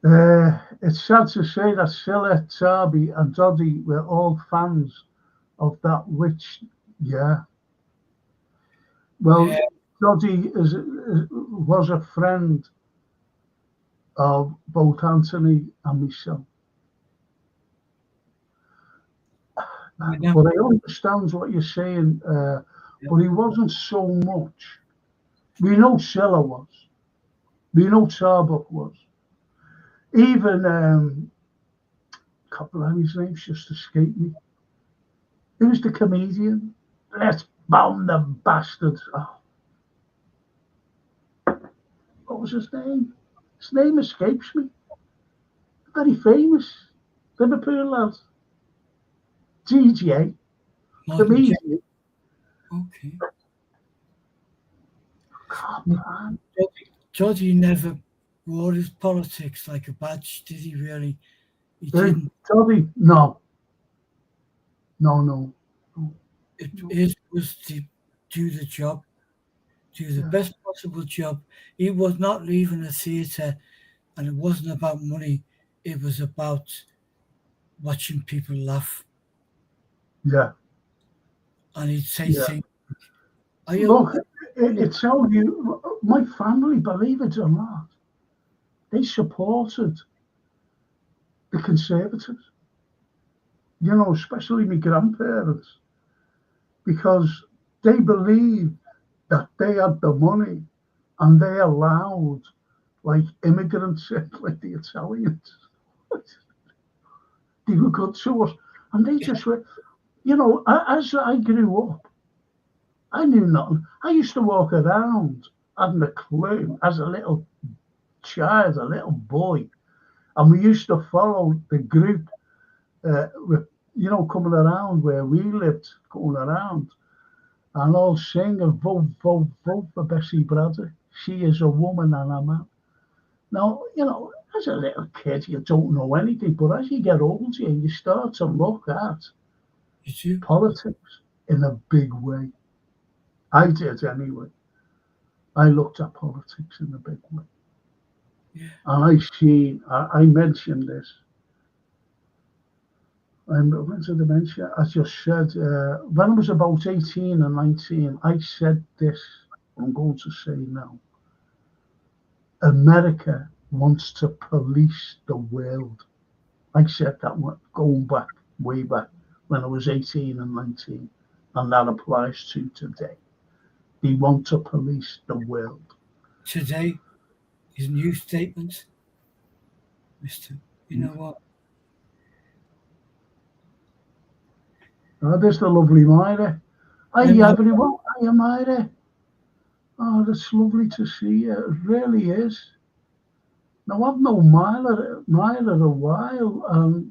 them. It's sad to say that Silla, Tarby and Doddy were all fans of that witch, yeah. Well, Doddy was a friend of both Anthony and myself. But I understand what you're saying, but he wasn't so much. We know Silla was. We know Tarbuck was. Even, a couple of his names just escaped me. Who was the comedian? Let's bomb the bastards. Oh. What was his name? His name escapes me. Very famous. Liverpool lad. DJ. Comedian. Okay. God, man. Jody never wore his politics like a badge, did he really? He didn't. Jody? No. No. It was to do the job, do the best possible job. He was not leaving the theatre, and it wasn't about money. It was about watching people laugh. Yeah. And he'd say things. Look, it's how my family, believe it or not, they supported the Conservatives. You know, especially my grandparents, because they believed that they had the money and they allowed like immigrants, like the Italians. They were good to us, and they just were. As I grew up, I knew nothing. I used to walk around, hadn't a clue, as a little child, a little boy, and we used to follow the group, with, coming around where we lived, going around, and all singing, vote, vote, vote for Bessie Braddock. She is a woman and a man. Now, as a little kid, you don't know anything, but as you get older, you start to look at politics in a big way. I did anyway. I looked at politics in a big way. Yeah. And I mentioned this. I went to dementia. I just said, when I was about 18 and 19, I said this, I'm going to say now. America wants to police the world. I said that going back, way back, when I was 18 and 19. And that applies to today. They want to police the world. Today, his new statement, Mr. You know what? Oh, there's the lovely Myra. Hi, everyone. Hi, Myra. Oh, that's lovely to see you. It really is. Now, I've known Myra a while.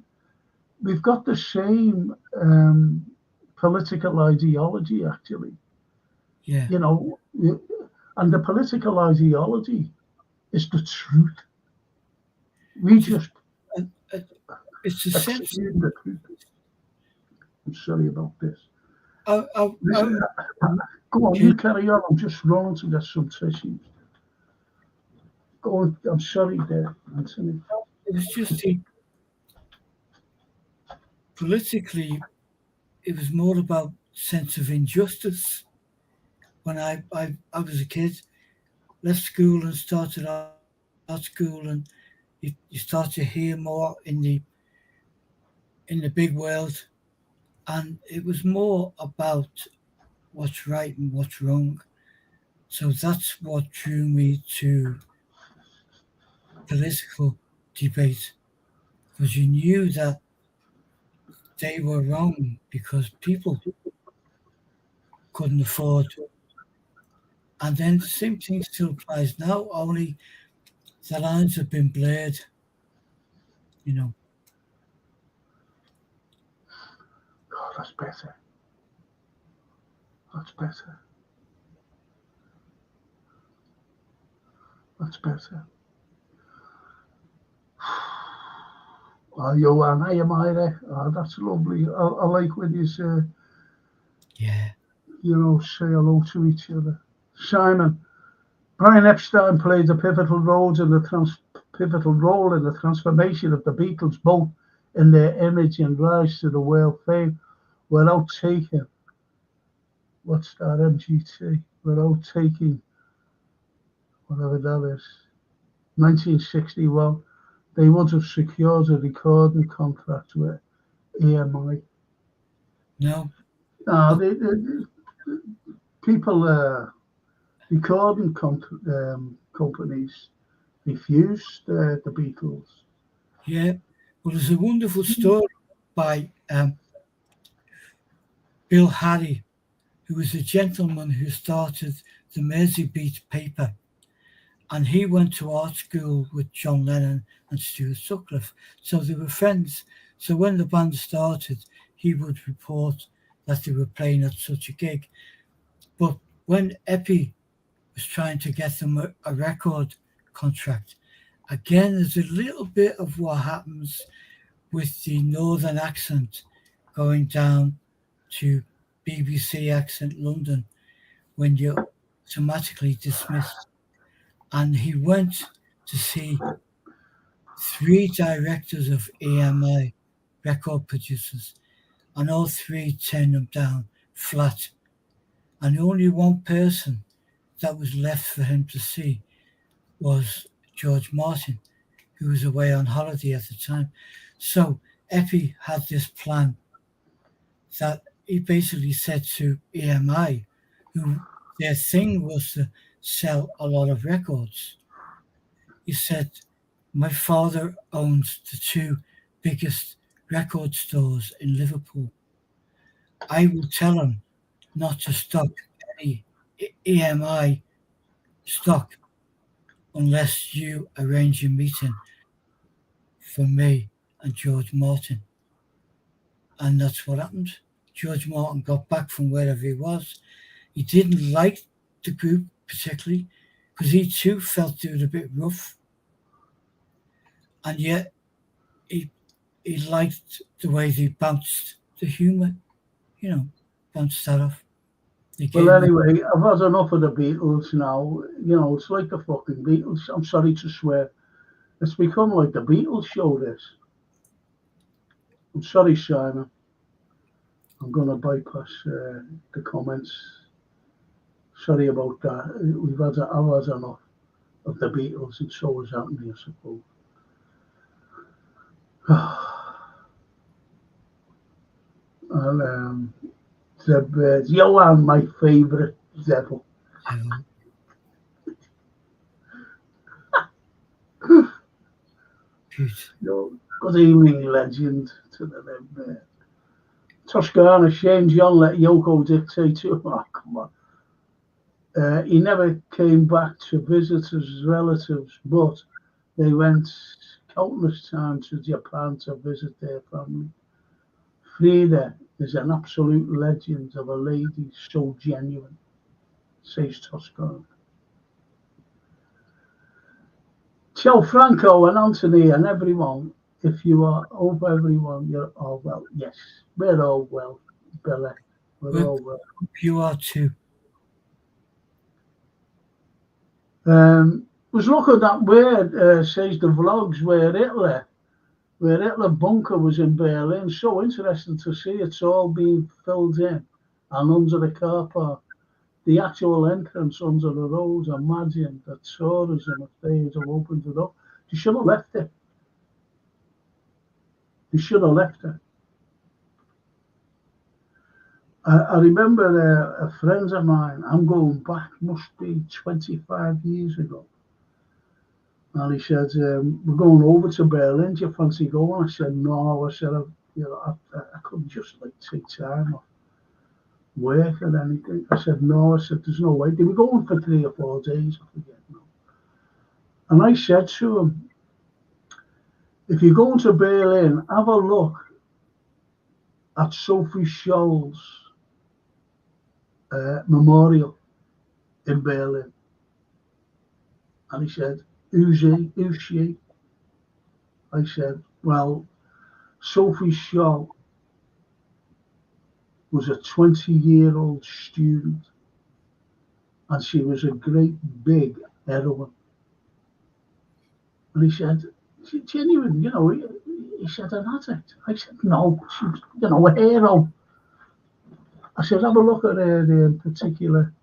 We've got the same political ideology, actually. Yeah. And the political ideology is the truth. We just it's the sense. The truth. I'm sorry about this. Listen, go on, you carry on. I'm just running to get some tissues. Go on. I'm sorry there, Anthony. It was just politically, it was more about sense of injustice. When I was a kid, left school and started art school, and you start to hear more in the big world, and it was more about what's right and what's wrong. So that's what drew me to political debate, because you knew that they were wrong because people couldn't afford. And then the same thing still applies now, only the lines have been blurred, Oh, that's better. That's better. That's better. Oh, Johan, hi, Myra. Oh, that's lovely. I like when you say, Yeah. Say hello to each other. Simon, Brian Epstein played a pivotal role in the transformation of the Beatles, both in their image and rise to the world fame, without taking, what's that, MGT, without taking, whatever that is, 1961, they would have secured a recording contract with EMI. No. People, recording companies refused the Beatles. Yeah. Well, there's a wonderful story by Bill Harry, who was a gentleman who started the Merseybeat paper. And he went to art school with John Lennon and Stuart Sutcliffe. So they were friends. So when the band started, he would report that they were playing at such a gig. But when Epi was trying to get them a record contract, again, there's a little bit of what happens with the northern accent going down to BBC accent London when you're automatically dismissed. And he went to see 3 directors of EMI, record producers, and all 3 turned him down flat. And only one person that was left for him to see was George Martin, who was away on holiday at the time. So Epi had this plan that he basically said to EMI, who their thing was to sell a lot of records. He said, my father owns the two biggest record stores in Liverpool. I will tell him not to stock any EMI stock unless you arrange a meeting for me and George Martin. And that's what happened. George Martin got back from wherever he was. He didn't like the group particularly because he too felt it was a bit rough. And yet he liked the way they bounced the humour, bounced that off. Well, anyway, I've had enough of the Beatles now. It's like the fucking Beatles. I'm sorry to swear. It's become like the Beatles show, this. I'm sorry, Simon. I'm going to bypass the comments. Sorry about that. I've had enough of the Beatles, and so has happened, I suppose. And the birds. Johan, my favourite devil. Good evening, legend, to the Red. Toscana, Shane John let Yoko dictate to him. Oh, come on. He never came back to visit his relatives, but they went countless times to Japan to visit their family. Frida is an absolute legend of a lady so genuine, says Toscana. Tell Franco and Anthony and everyone, if you are over everyone, you're all well. Yes, we're all well, Bella. We're all well. You are too. Was looking at where says the vlogs where Hitler bunker was in Berlin. So interesting to see. It's all being filled in and under the car park. The actual entrance under the road. Imagine the tourism if they had opened it up. They should have left it. They should have left it. I remember a friend of mine, I'm going back, must be 25 years ago. And he said, we're going over to Berlin, do you fancy going? I said, no. I said, I couldn't just take time off work or anything. I said, no. I said, there's no way. They were going for 3 or 4 days, I forget now. And I said to him, if you're going to Berlin, have a look at Sophie Scholl's memorial in Berlin. And he said, who's she? I said, well, Sophie Scholl was a 20-year-old student, and she was a great big heroine. And he said, genuine, he said, an addict. I said, no, she was, a hero. I said, have a look at the particular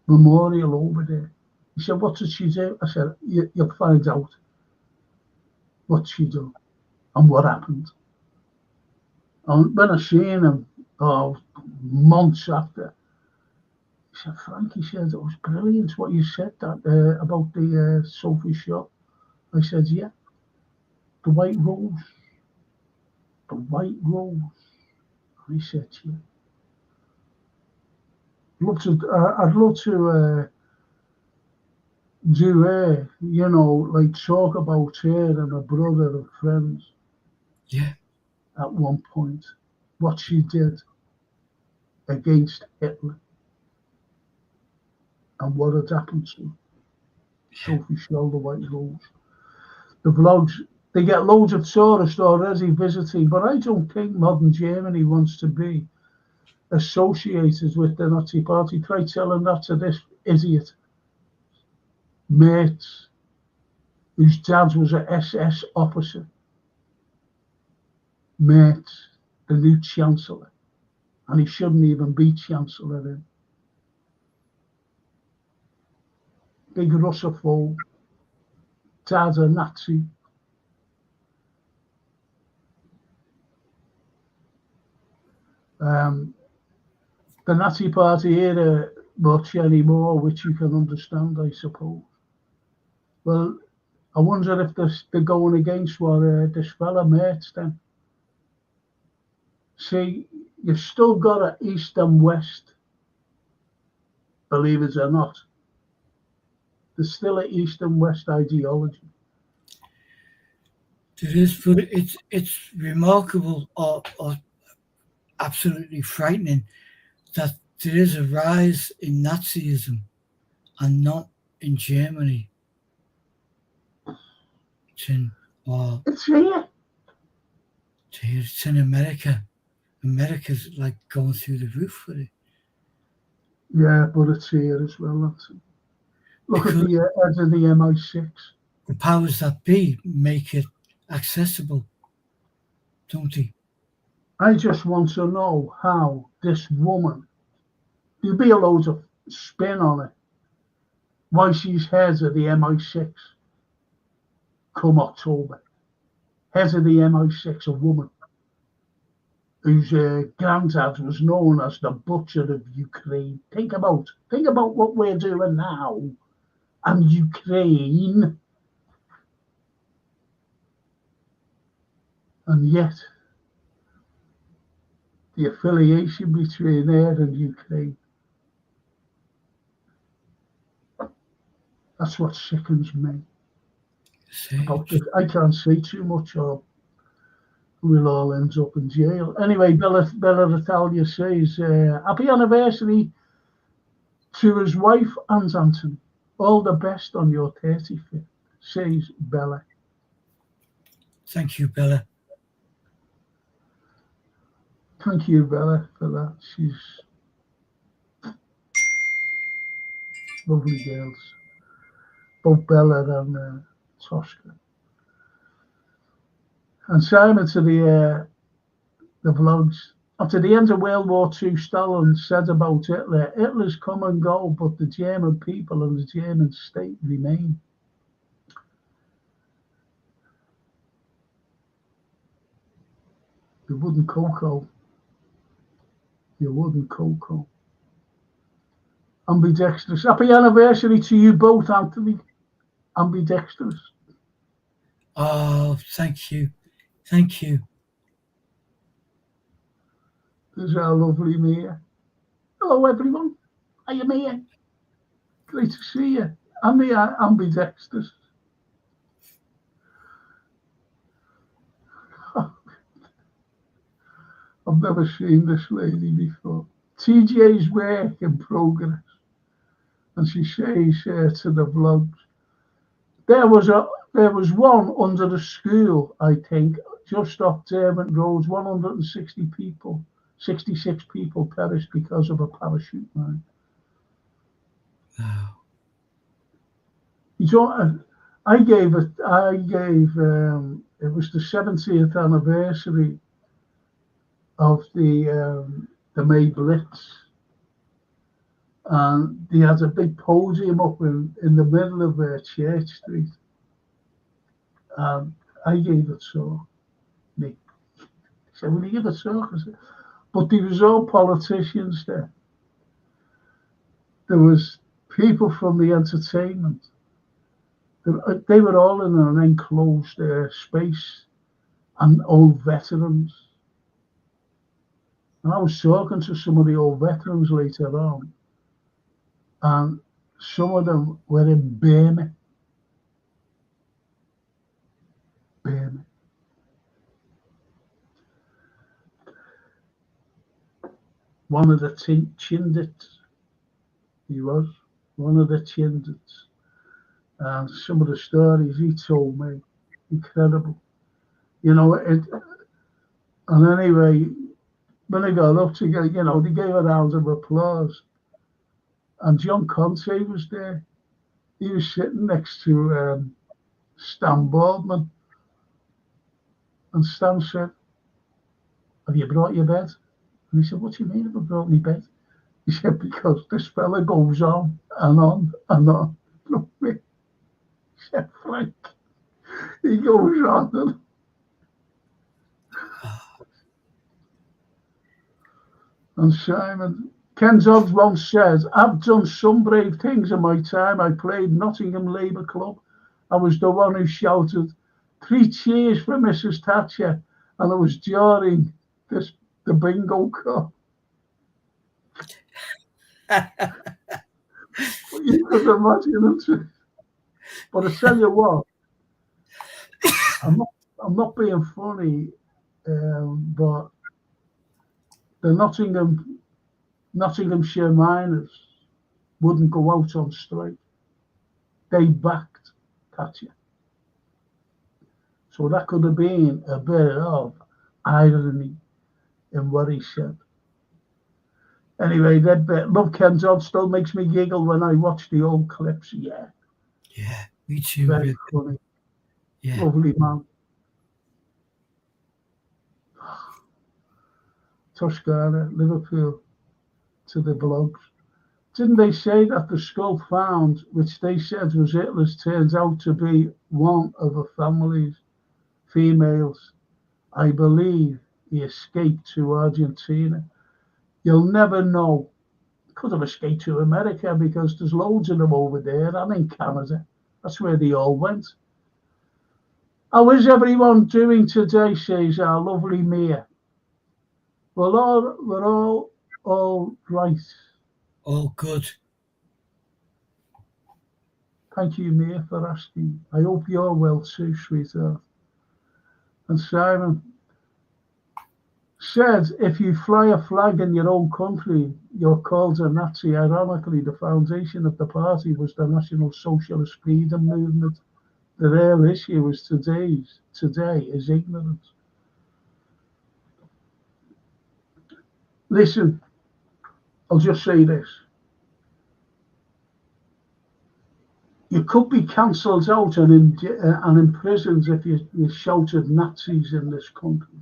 memorial over there. He said, what did she do? I said, you'll find out what she did and what happened. And when I seen him, months after, he said, Frank, he said, it was brilliant what you said that about the Sophie Scholl. I said, yeah, the white rose. The white rose. And he said, yeah. I'd love to do talk about her and her brother and friends. Yeah. At one point, what she did against Hitler and what had happened to Sophie Scholl, the White Rose. The vlogs, they get loads of tourists already visiting, but I don't think modern Germany wants to be associated with the Nazi Party. Try telling that to this idiot mate whose dad was an SS officer. Mate, the new Chancellor. And he shouldn't even be Chancellor then. Big Russophobe. Dad's a Nazi. The Nazi Party era much anymore, which you can understand, I suppose. Well, I wonder if they're going against what this fella mates then. See, you've still got an east and west, believe it or not. There's still an east and west ideology. It is, but it's remarkable or absolutely frightening that there is a rise in Nazism and not in Germany. It's in, or It's here. it's in America. America's like going through the roof with it. Yeah, but it's here as well. Look Because at the heads of the MI6. the powers that be make it accessible, don't they? I just want to know how this woman, there'll be a load of spin on it, why she's head of the MI6 come October. Head of the MI6, a woman whose granddad was known as the butcher of Ukraine. Think about what we're doing now and Ukraine. And yet, the affiliation between her and Ukraine, that's what sickens me. About this. I can't say too much or we'll all end up in jail. Anyway, Bella Italia says, happy anniversary to his wife and Anthony. All the best on your 35th, says Bella. Thank you, Bella. Thank you, Bella, for that. She's lovely girls. Both Bella and Tosca. And Simon to the vlogs. After the end of World War II, Stalin said about Hitler, Hitler's come and go, but the German people and the German state remain. You wouldn't cocoa. You wouldn't cocoa. Ambidextrous. Happy anniversary to you both, Anthony. Ambidextrous. Oh, thank you. Thank you. There's our lovely Mia. Hello, everyone. Are you Mia? Great to see you. I'm Mia, ambidextrous. I've never seen this lady before. TJ's work in progress. And she says to the vlogs, there was one under the school, I think, just off Derwent Road, 160 people, 66 people perished because of a parachute mine. Wow. I gave it was the 70th anniversary of the May Blitz. And they had a big podium up in the middle of Church Street. And I gave a talk. Nick said, will you give a talk? I said, but there was all politicians there. There was people from the entertainment. They were all in an enclosed space and old veterans. And I was talking to some of the old veterans later on. And some of them were in Burma. One of the Chindits, he was one of the Chindits. And some of the stories he told me, incredible. You know, and anyway, when I got up to get, they gave a round of applause. And John Conte was there. He was sitting next to Stan Boardman. And Stan said, have you brought your bed? And he said, what do you mean have I brought my bed? He said, because this fella goes on and on and on. Look me. He said, Frank, he goes on and Simon, Ken Dodds once said, I've done some brave things in my time. I played Nottingham Labour Club. I was the one who shouted 3 cheers for Mrs. Thatcher, and it was during the bingo cup. You could imagine it. But I tell you what, I'm not being funny, but the Nottinghamshire miners wouldn't go out on strike. They backed Thatcher. So that could have been a bit of irony in what he said. Anyway, that bit, love Ken Dodd still makes me giggle when I watch the old clips. Yeah. Yeah, me too. Very funny. Yeah. Lovely man. Toscana, Liverpool, to the blogs. Didn't they say that the skull found, which they said was Hitler's, turns out to be one of the family's females? I believe he escaped to Argentina. You'll never know. Could have escaped to America because there's loads of them over there and in Canada. That's where they all went. How is everyone doing today, says our lovely Mia? We're all right. All good. Thank you, Mia, for asking. I hope you're well too, sweetheart. And Simon said, if you fly a flag in your own country, you're called a Nazi. Ironically, the foundation of the party was the National Socialist Freedom Movement. The real issue is today is ignorance. Listen, I'll just say this. You could be cancelled out and imprisoned if you shouted Nazis in this country.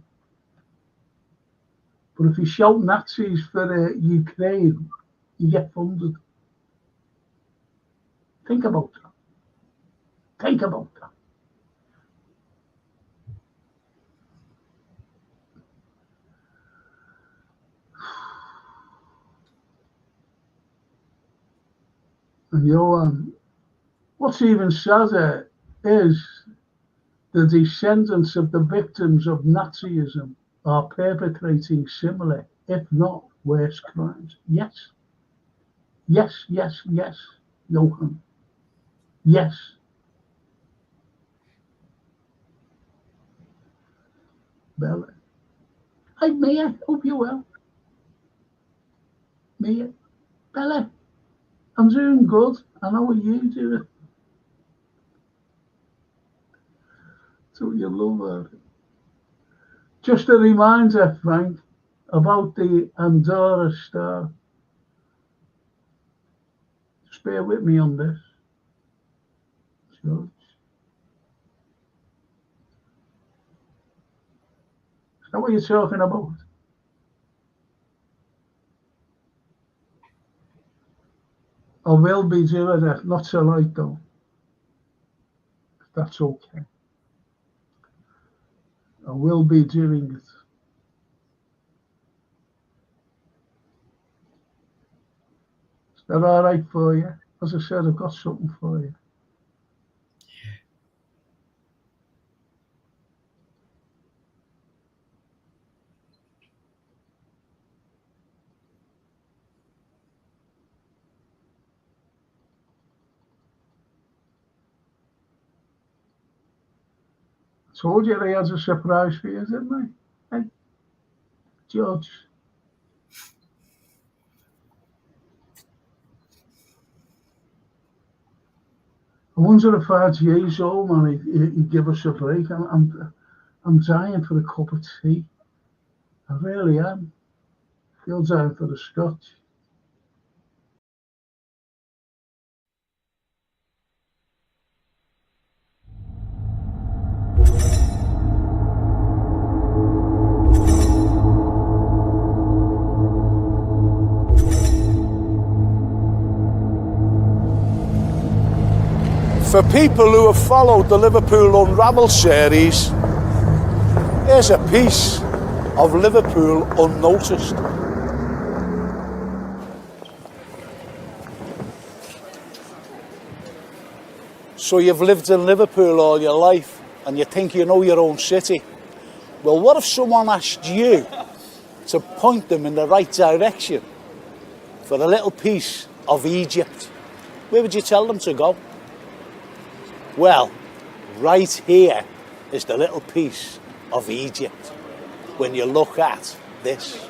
But if you shout Nazis for Ukraine, you get funded. Think about that. Think about that. And Johan, what's even sadder is the descendants of the victims of Nazism are perpetrating similar, if not worse, crimes. Yes. Yes, yes, yes, Johan. Yes. Bella. Hi, Mia. Hope you're well. Mia. Bella. I'm doing good. And how are you doing? So you love her. Just a reminder, Frank, about the Andorra Star. Just bear with me on this. George. Is that what you're talking about? I will be doing it, not tonight though. That's okay. I will be doing it. Is that all right for you? As I said, I've got something for you. Yeah. Told you I had a surprise for you, didn't I? Hey, George. I wonder if RGA's home and he'd give us a break. I'm dying for a cup of tea. I really am. I feel dying for the scotch. For people who have followed the Liverpool Unraveled series, here's a piece of Liverpool unnoticed. So you've lived in Liverpool all your life and you think you know your own city. Well, what if someone asked you to point them in the right direction for a little piece of Egypt? Where would you tell them to go? Well, right here is the little piece of Egypt when you look at this.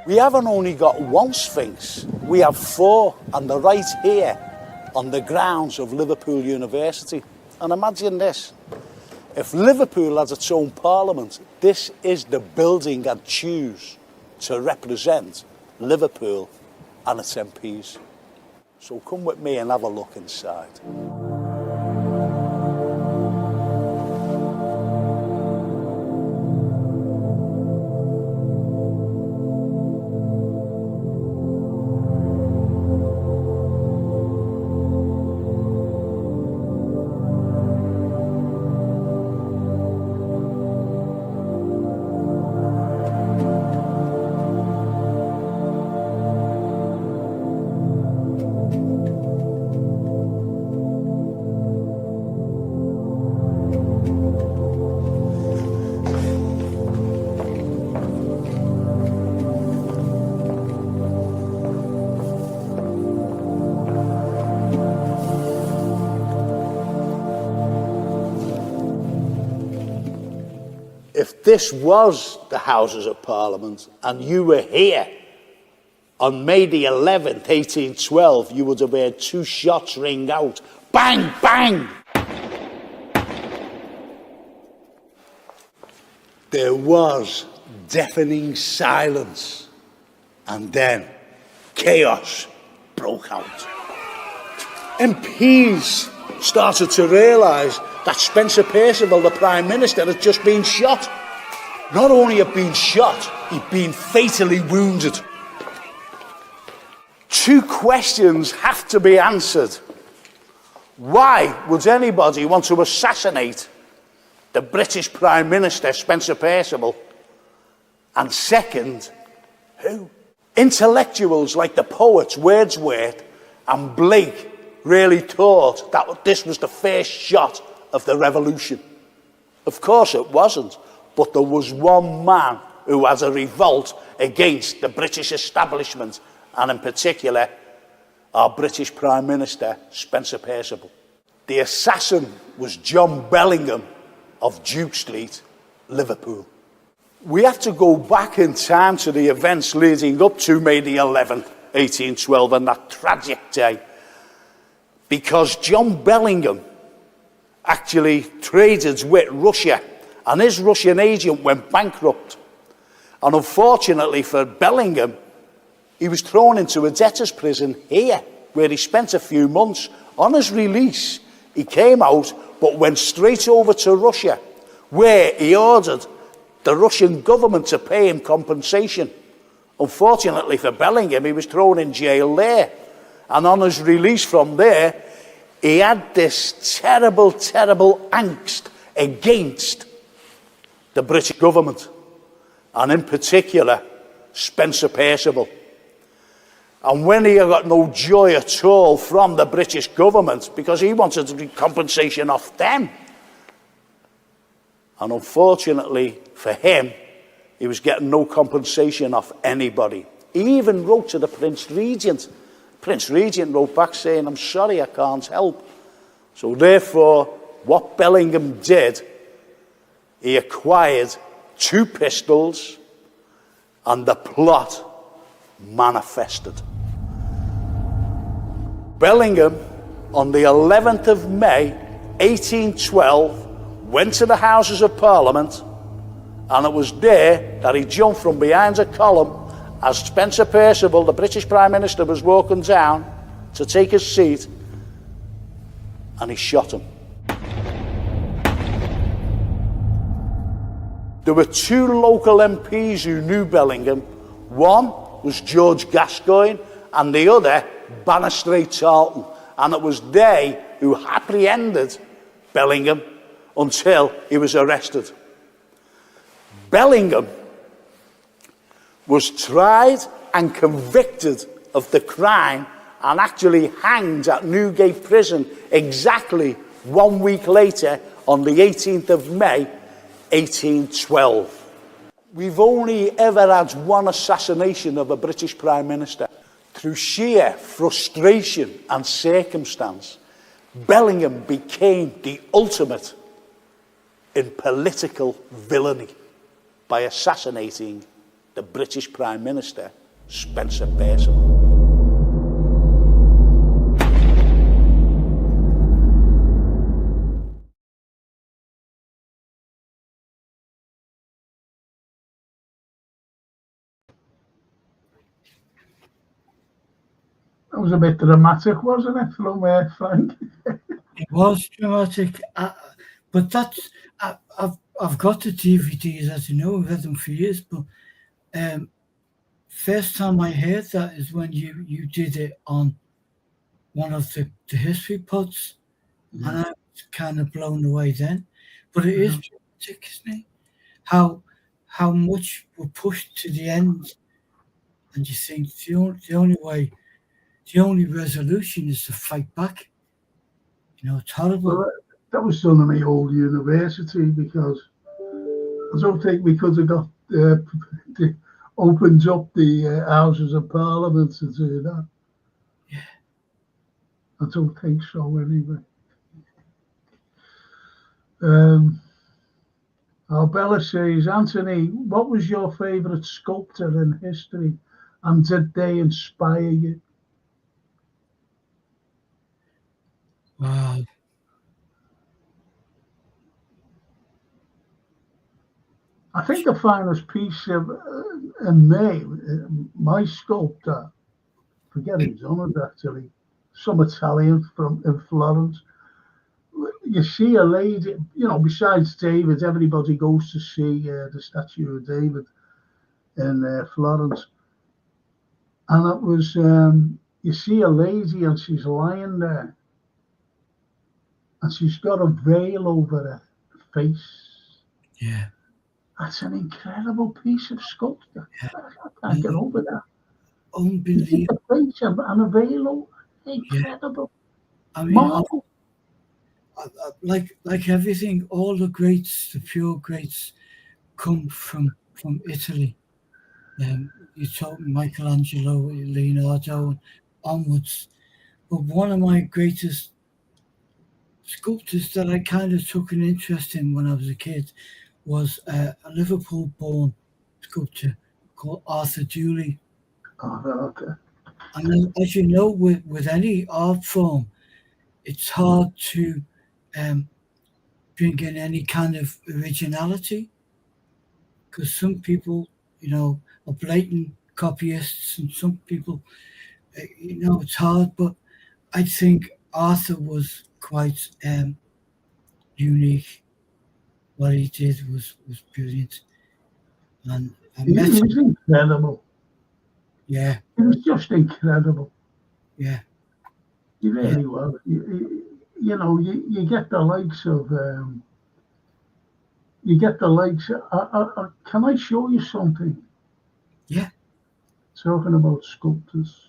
We haven't only got one Sphinx, we have four, and they're right here on the grounds of Liverpool University. And imagine this, if Liverpool has its own parliament, this is the building I'd choose to represent Liverpool and its MPs. So come with me and have a look inside. If this was the Houses of Parliament and you were here on May the 11th, 1812, you would have heard two shots ring out. Bang, bang! There was deafening silence, and then chaos broke out. MPs started to realise that Spencer Perceval, the Prime Minister, had just been shot. Not only had been shot, he'd been fatally wounded. Two questions have to be answered. Why would anybody want to assassinate the British Prime Minister, Spencer Perceval? And second, who? Intellectuals like the poets Wordsworth and Blake really thought that this was the first shot of the revolution. Of course it wasn't, but there was one man who had a revolt against the British establishment, and in particular, our British Prime Minister, Spencer Perceval. The assassin was John Bellingham of Duke Street, Liverpool. We have to go back in time to the events leading up to May the 11th, 1812, and that tragic day, because John Bellingham actually traded with Russia, and his Russian agent went bankrupt. And unfortunately for Bellingham, he was thrown into a debtor's prison here, where he spent a few months. On his release, he came out, but went straight over to Russia, where he ordered the Russian government to pay him compensation. Unfortunately for Bellingham, he was thrown in jail there. And on his release from there, he had this terrible, terrible angst against the British government, and in particular, Spencer Perceval. And when he got no joy at all from the British government, because he wanted compensation off them. And unfortunately for him, he was getting no compensation off anybody. He even wrote to the Prince Regent. Prince Regent wrote back saying, "I'm sorry, I can't help." So therefore, what Bellingham did, he acquired 2 pistols, and the plot manifested. Bellingham, on the 11th of May, 1812, went to the Houses of Parliament, and it was there that he jumped from behind a column as Spencer Perceval, the British Prime Minister, was walking down to take his seat, and he shot him. There were 2 local MPs who knew Bellingham. One was George Gascoigne, and the other, Bannister Tarleton. and it was they who apprehended Bellingham until he was arrested. Bellingham was tried and convicted of the crime and actually hanged at Newgate Prison exactly 1 week later on the 18th of May, 1812. We've only ever had one assassination of a British Prime Minister. Through sheer frustration and circumstance, Bellingham became the ultimate in political villainy by assassinating the British Prime Minister, Spencer Perceval. That was a bit dramatic, wasn't it, from Frank? It was dramatic, but that's I've got the DVDs, as you know. I've had them for years, but first time I heard that is when you did it on one of the history pods, and I was kind of blown away then. But it is dramatic, isn't it? How much we're pushed to the end, and you think the only resolution is to fight back. You know, it's horrible. Well, that was done at my old university, because I don't think we could have got opened up the Houses of Parliament to do that. Yeah. I don't think so, anyway. Bella says, Anthony, what was your favourite sculptor in history, and did they inspire you? Wow. I think the finest piece of in May, my sculptor, forget his honours actually, some Italian in Florence. You see a lady, you know, besides David, everybody goes to see the statue of David in Florence. And it was, you see a lady and she's lying there, and she's got a veil over her face. Yeah. That's an incredible piece of sculpture. Yeah. I can't get over that. Unbelievable. A face and a veil over. Incredible. Yeah. I mean, like everything, all the greats, the pure greats, come from Italy. You talk Michelangelo, Leonardo, and onwards. But one of my greatest sculptors that I kind of took an interest in when I was a kid was a Liverpool-born sculptor called Arthur Dooley. Oh, okay. And as you know, with any art form, it's hard to bring in any kind of originality, because some people, you know, are blatant copyists, and some people, you know, it's hard. But I think Arthur was quite unique. What he did was brilliant, and I met He him. was incredible. Yeah, He was just incredible. yeah, He really was. You know, you get the likes of. You get the likes. Can I show you something? yeah. Talking about sculptors.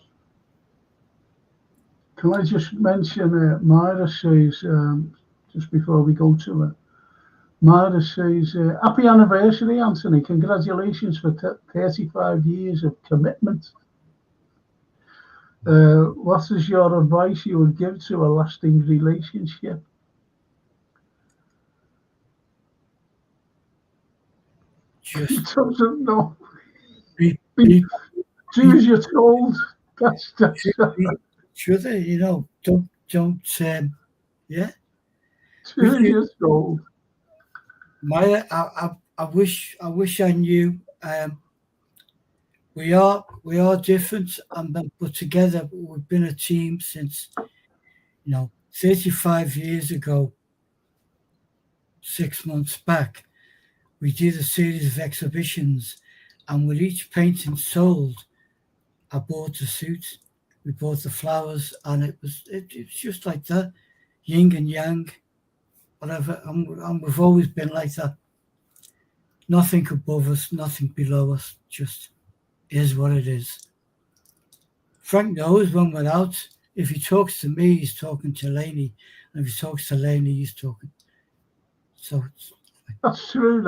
Can I just mention, Myra says, just before we go to it, Myra says, happy anniversary, Anthony. Congratulations for 35 years of commitment. What is your advice you would give to a lasting relationship? Just Doesn't know. be Do as you're told. That's sure that, you know, don't yeah. do as you're told. Maya, I wish I knew. We are different, but together we've been a team since, you know, 35 years ago. 6 months back, we did a series of exhibitions, and with each painting sold, I bought a suit. we bought the flowers, and it's just like that, yin and yang, whatever. And we've always been like that. Nothing above us, nothing below us. Just is what it is. Frank knows when we're out. If he talks to me, he's talking to Lainey, and if he talks to Lainey, he's talking. So that's true.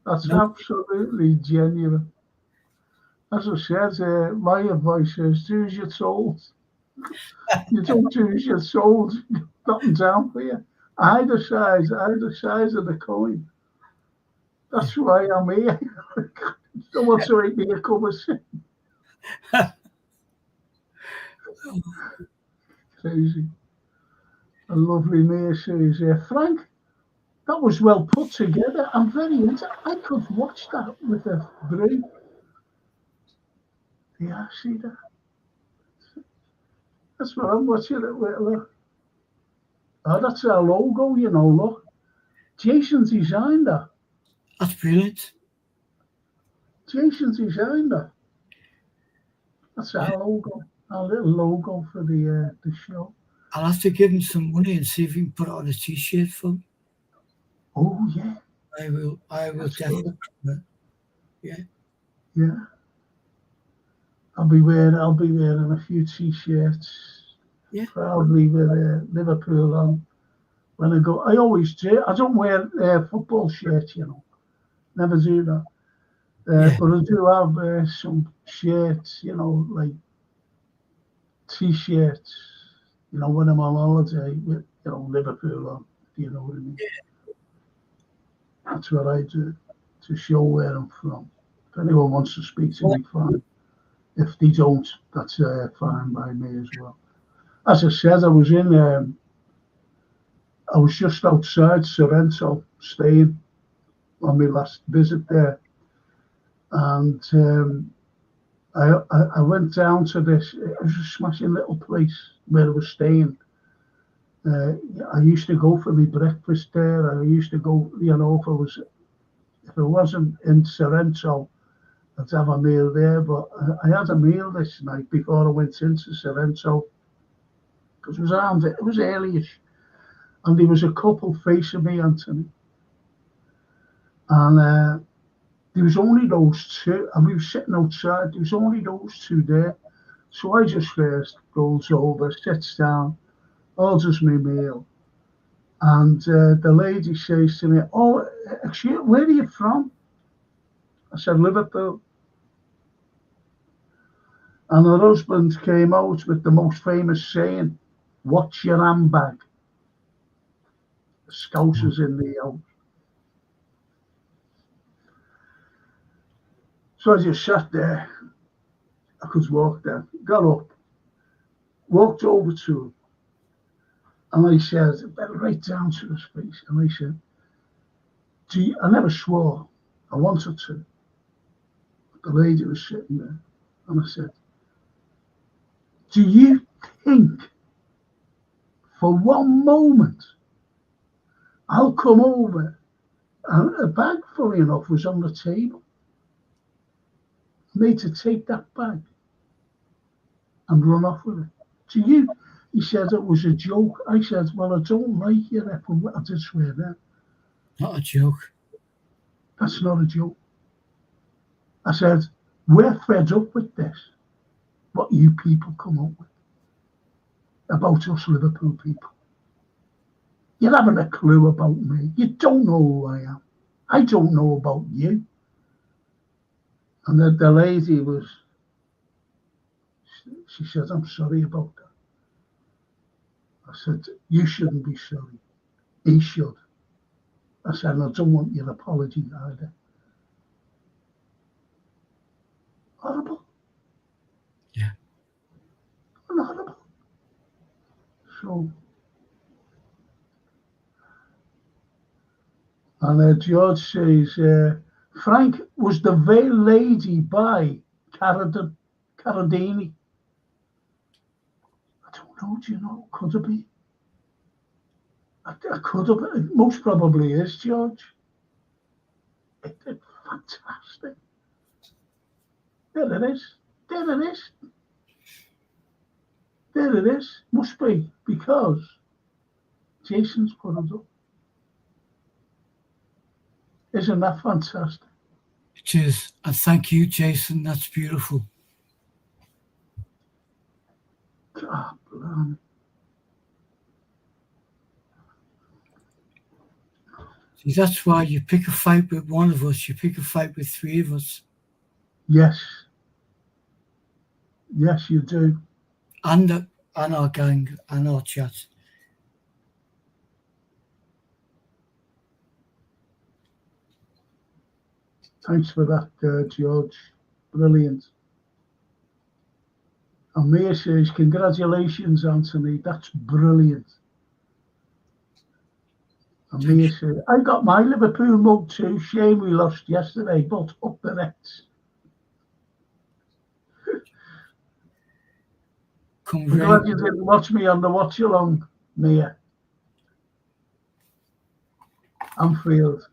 That's absolutely genuine. As I said, my advice is do as you're told. You don't do as you're told. Nothing's down for you. Either side of the coin. That's why I'm here. Don't want to make me a cup of tea. Crazy. A lovely mayor says, Frank, that was well put together. I'm very into it. I could watch that with a brain. Yeah, see that? That's what I'm watching it with. Look. Oh, that's our logo, you know, look. Jason designed that. That's brilliant. Jason designed that. That's our logo, our little logo for the show. I'll have to give him some money and see if he can put it on a t-shirt for me. Oh yeah. I will That's definitely. Yeah. Yeah. I'll be wearing a few t-shirts. Yeah. Probably with Liverpool on. When I go, I always do. I don't wear football shirts, you know. Never do that. But I do have some shirts, you know, like t-shirts, you know, when I'm on holiday with, you know, Liverpool on. You know what I mean? Yeah. That's what I do to show where I'm from. If anyone wants to speak to me, fine. If they don't, that's fine by me as well. As I said, I was just outside Sorrento, staying on my last visit there, and I went down to this. It was a smashing little place where I was staying. I used to go for my breakfast there. I used to go, you know, if I wasn't in Sorrento, I'd have a meal there. But I had a meal this night before I went into Sorrento because it was early-ish, and there was a couple facing me, Anthony, and there was only those two, and we were sitting outside. There was only those two there, so I just first goes over, sits down, orders me meal. And the lady says to me, "Oh, excuse, where are you from?" I said, "Liverpool." And her husband came out with the most famous saying, "Watch your handbag." The Scousers in the house. So I just sat there. I could walk there. Got up, walked over to him, and I said, right down to his face, and I said, I never swore. I wanted to. The lady was sitting there, and I said, "Do you think for one moment I'll come over?" And a bag, funny enough, was on the table. Me to take that bag and run off with it. To you, he said it was a joke. I said, "Well, I don't like you." I did swear that. Not a joke. That's not a joke. I said, "We're fed up with this. What you people come up with about us Liverpool people. You haven't a clue about me. You don't know who I am. I don't know about you." And the lady she said, "I'm sorry about that." I said, "You shouldn't be sorry. He should." I said, "I don't want your apology either." Horrible. Yeah. Horrible. So, and George says, Frank, was the veiled lady by Carradini? I don't know, do you know? Could it be? I could have been. It most probably is, George. It's fantastic. There it is. There it is. There it is. Must be, because Jason's put it up. Isn't that fantastic? It is. And thank you, Jason. That's beautiful. God, blimey. See, that's why you pick a fight with one of us, you pick a fight with three of us. Yes. Yes, you do. And our gang and our chat. Thanks for that, George. Brilliant. And Mia says, congratulations, Anthony. That's brilliant. And Mia says, I got my Liverpool mug too. Shame we lost yesterday, but up the Reds. I'm glad you didn't watch me on the watch along, Mia. Anfield.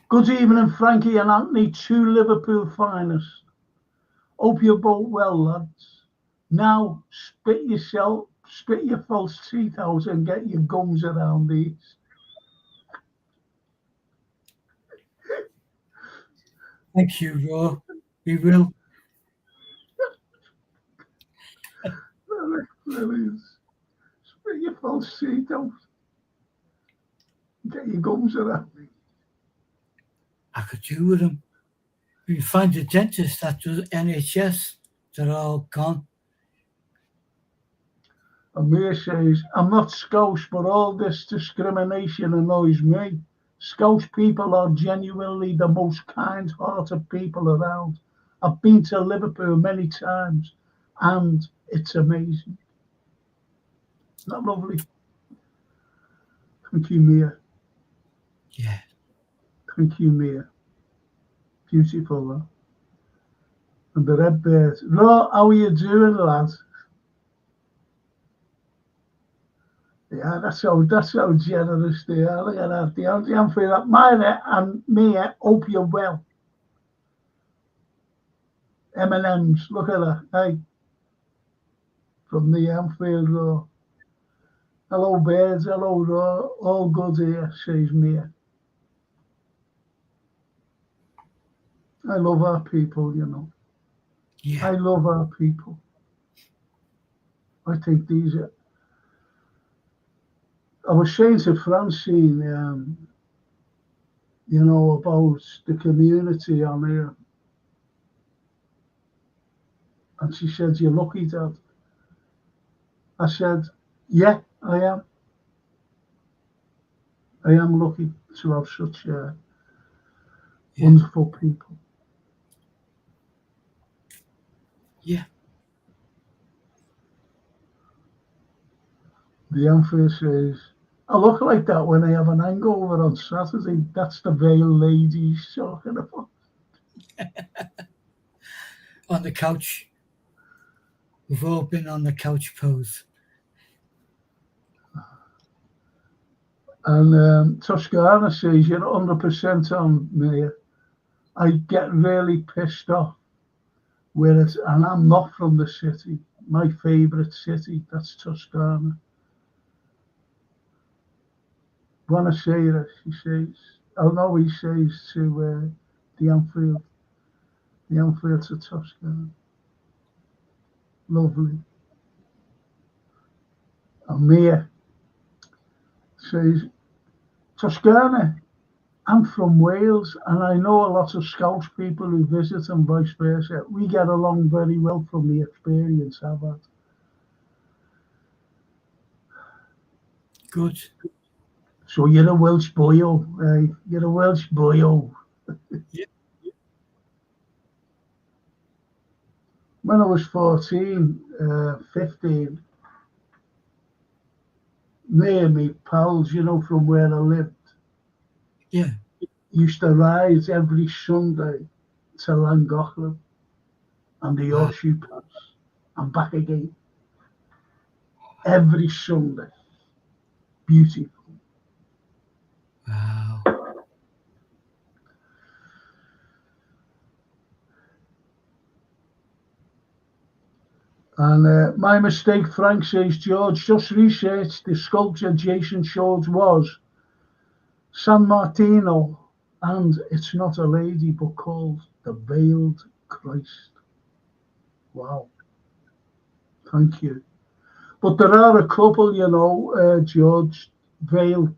Good evening, Frankie and Anthony, two Liverpool finest. Hope you're both well, lads. Now spit your false teeth out and get your gums around these. Thank you, Raw. We will. Brilliant. Spit your false teeth out. Get your gums around me. I could do with them. We find a dentist that does NHS. They're all gone. And Mia says, I'm not Scouse, but all this discrimination annoys me. Scouse people are genuinely the most kind-hearted people around. I've been to Liverpool many times, and it's amazing. Isn't that lovely? Thank you, Mia. Yeah. Thank you, Mia. Beautiful, huh? And the red bears. Ro, how are you doing, lad? Yeah, that's so generous they are. Look at that. The Anfield up. Myra and Mia, hope you're well. M&M's, look at that. Hey. From the Anfield Row. Hello, Bears. Hello, Row. All good here, says Mia. I love our people, you know. Yeah. I love our people. I think these are. I was saying to Francine, you know, about the community on here. And she said, you're lucky, Dad. I said, yeah, I am. I am lucky to have such wonderful people. Yeah. The Anfield says, I look like that when I have an hangover on Saturday. That's the veil ladies talking about. On the couch. We've all been on the couch pose. And Toscana says, you're 100% on, Mayor. I get really pissed off and I'm not from the city. My favourite city, that's Toscana. Buonasera, he says. Oh no, he says to the Anfield to Toscana. Lovely. And Mia says, Toscana, I'm from Wales and I know a lot of Scouse people who visit and vice versa. We get along very well from the experience I've had. Good. So you're a Welsh boyo, eh? You're a Welsh boyo. Yeah. When I was 14, 15, me and me pals, you know, from where I lived, Yeah. used to ride every Sunday to Llangollen and the Horseshoe Pass and back again. Every Sunday. Beautiful. Wow. And my mistake, Frank says, George, just researched the sculpture Jason showed was San Martino, and it's not a lady, but called the Veiled Christ. Wow. Thank you. But there are a couple, George, veiled,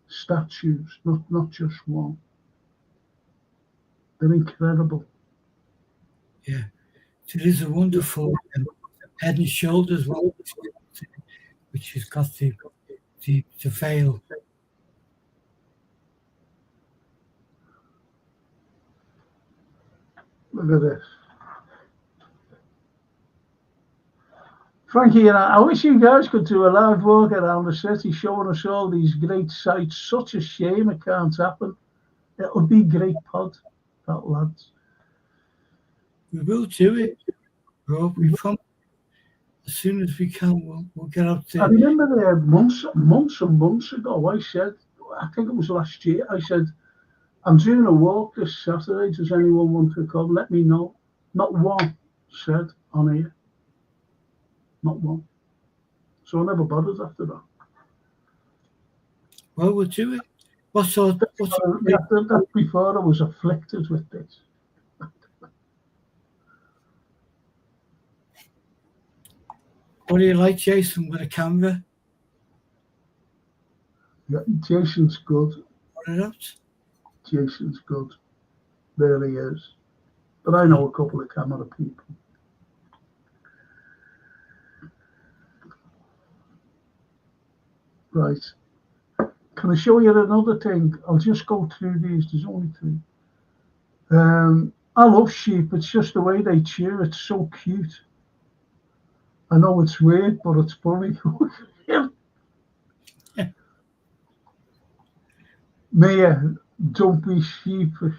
statues, not just one. They're incredible. Yeah. It is a wonderful head and shoulders one, which has got the veil. Look at this. Frankie, I wish you guys could do a live walk around the city showing us all these great sights. Such a shame it can't happen. It'll be great pod, that lads. We will do it, Rob. We promise. As soon as we can, we'll get out there. I remember there months and months ago, I said, I think it was last year, I said, I'm doing a walk this Saturday. Does anyone want to come? Let me know. Not one said on here. Not one. So I never bothered after that. Well, we'll do it. That's before I was afflicted with this. What do you like, Jason, with a camera? Yeah, Jason's good. What it out? Jason's good. Really is. But I know a couple of camera people. Right. Can I show you another thing? I'll just go through these. There's only 3. I love sheep. It's just the way they chew. It's so cute. I know it's weird, but it's funny. Mia, don't be sheepish.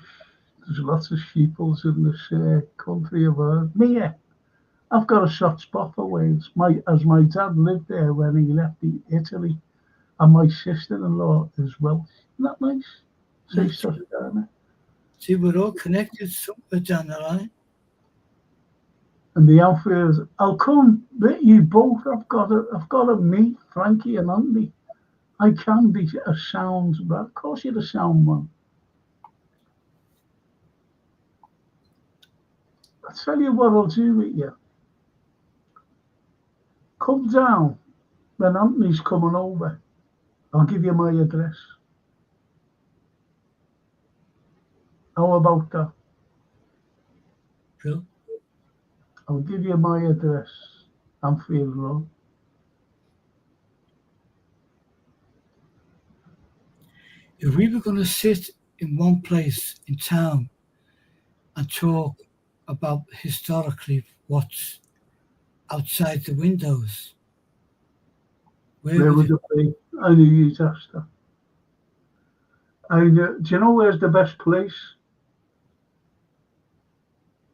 There's lots of sheeples in this country of ours. Mia, I've got a soft spot for Wales. As my dad lived there when he left Italy, and my sister-in-law is Welsh. Isn't that nice? See, we're all connected somewhere down the line. And the outfield, I'll come with you both. I've got to meet Frankie and Andy. I can be a sound, but of course you're a sound man. I'll tell you what I'll do with you. Come down when Anthony's coming over. I'll give you my address. How about that? Cool. I'll give you my address. Anfield Road. If we were going to sit in one place in town and talk about historically what's outside the windows, where would it be? I knew you'd ask that. Do you know where's the best place?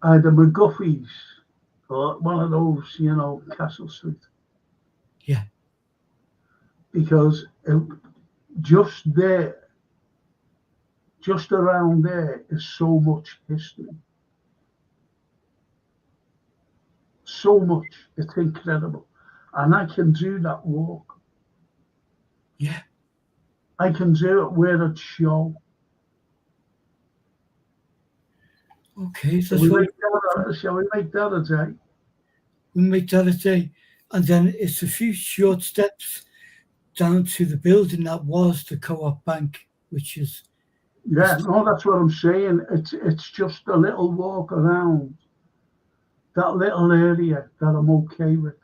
Either McGuffey's or one of those, Castle Street. Yeah. Because just there, just around there is so much history. So much. It's incredible. And I can do that walk. Yeah. I can do it where it's show. Okay, shall we make that a day? We'll make that a day. And then it's a few short steps down to the building that was the Co-op Bank, which is... Yeah, no, that's what I'm saying. It's just a little walk around that little area that I'm okay with.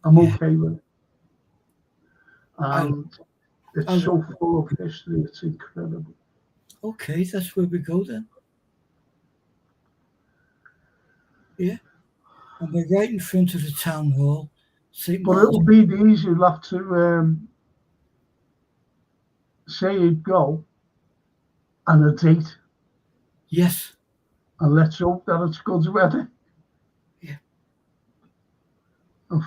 Okay with it. And it's so full of history, it's incredible. Okay, that's where we go then. Yeah. And we're right in front of the town hall. But it'll be these who'll have to say you'd go and a date. Yes. And let's hope that it's good weather. Yeah. And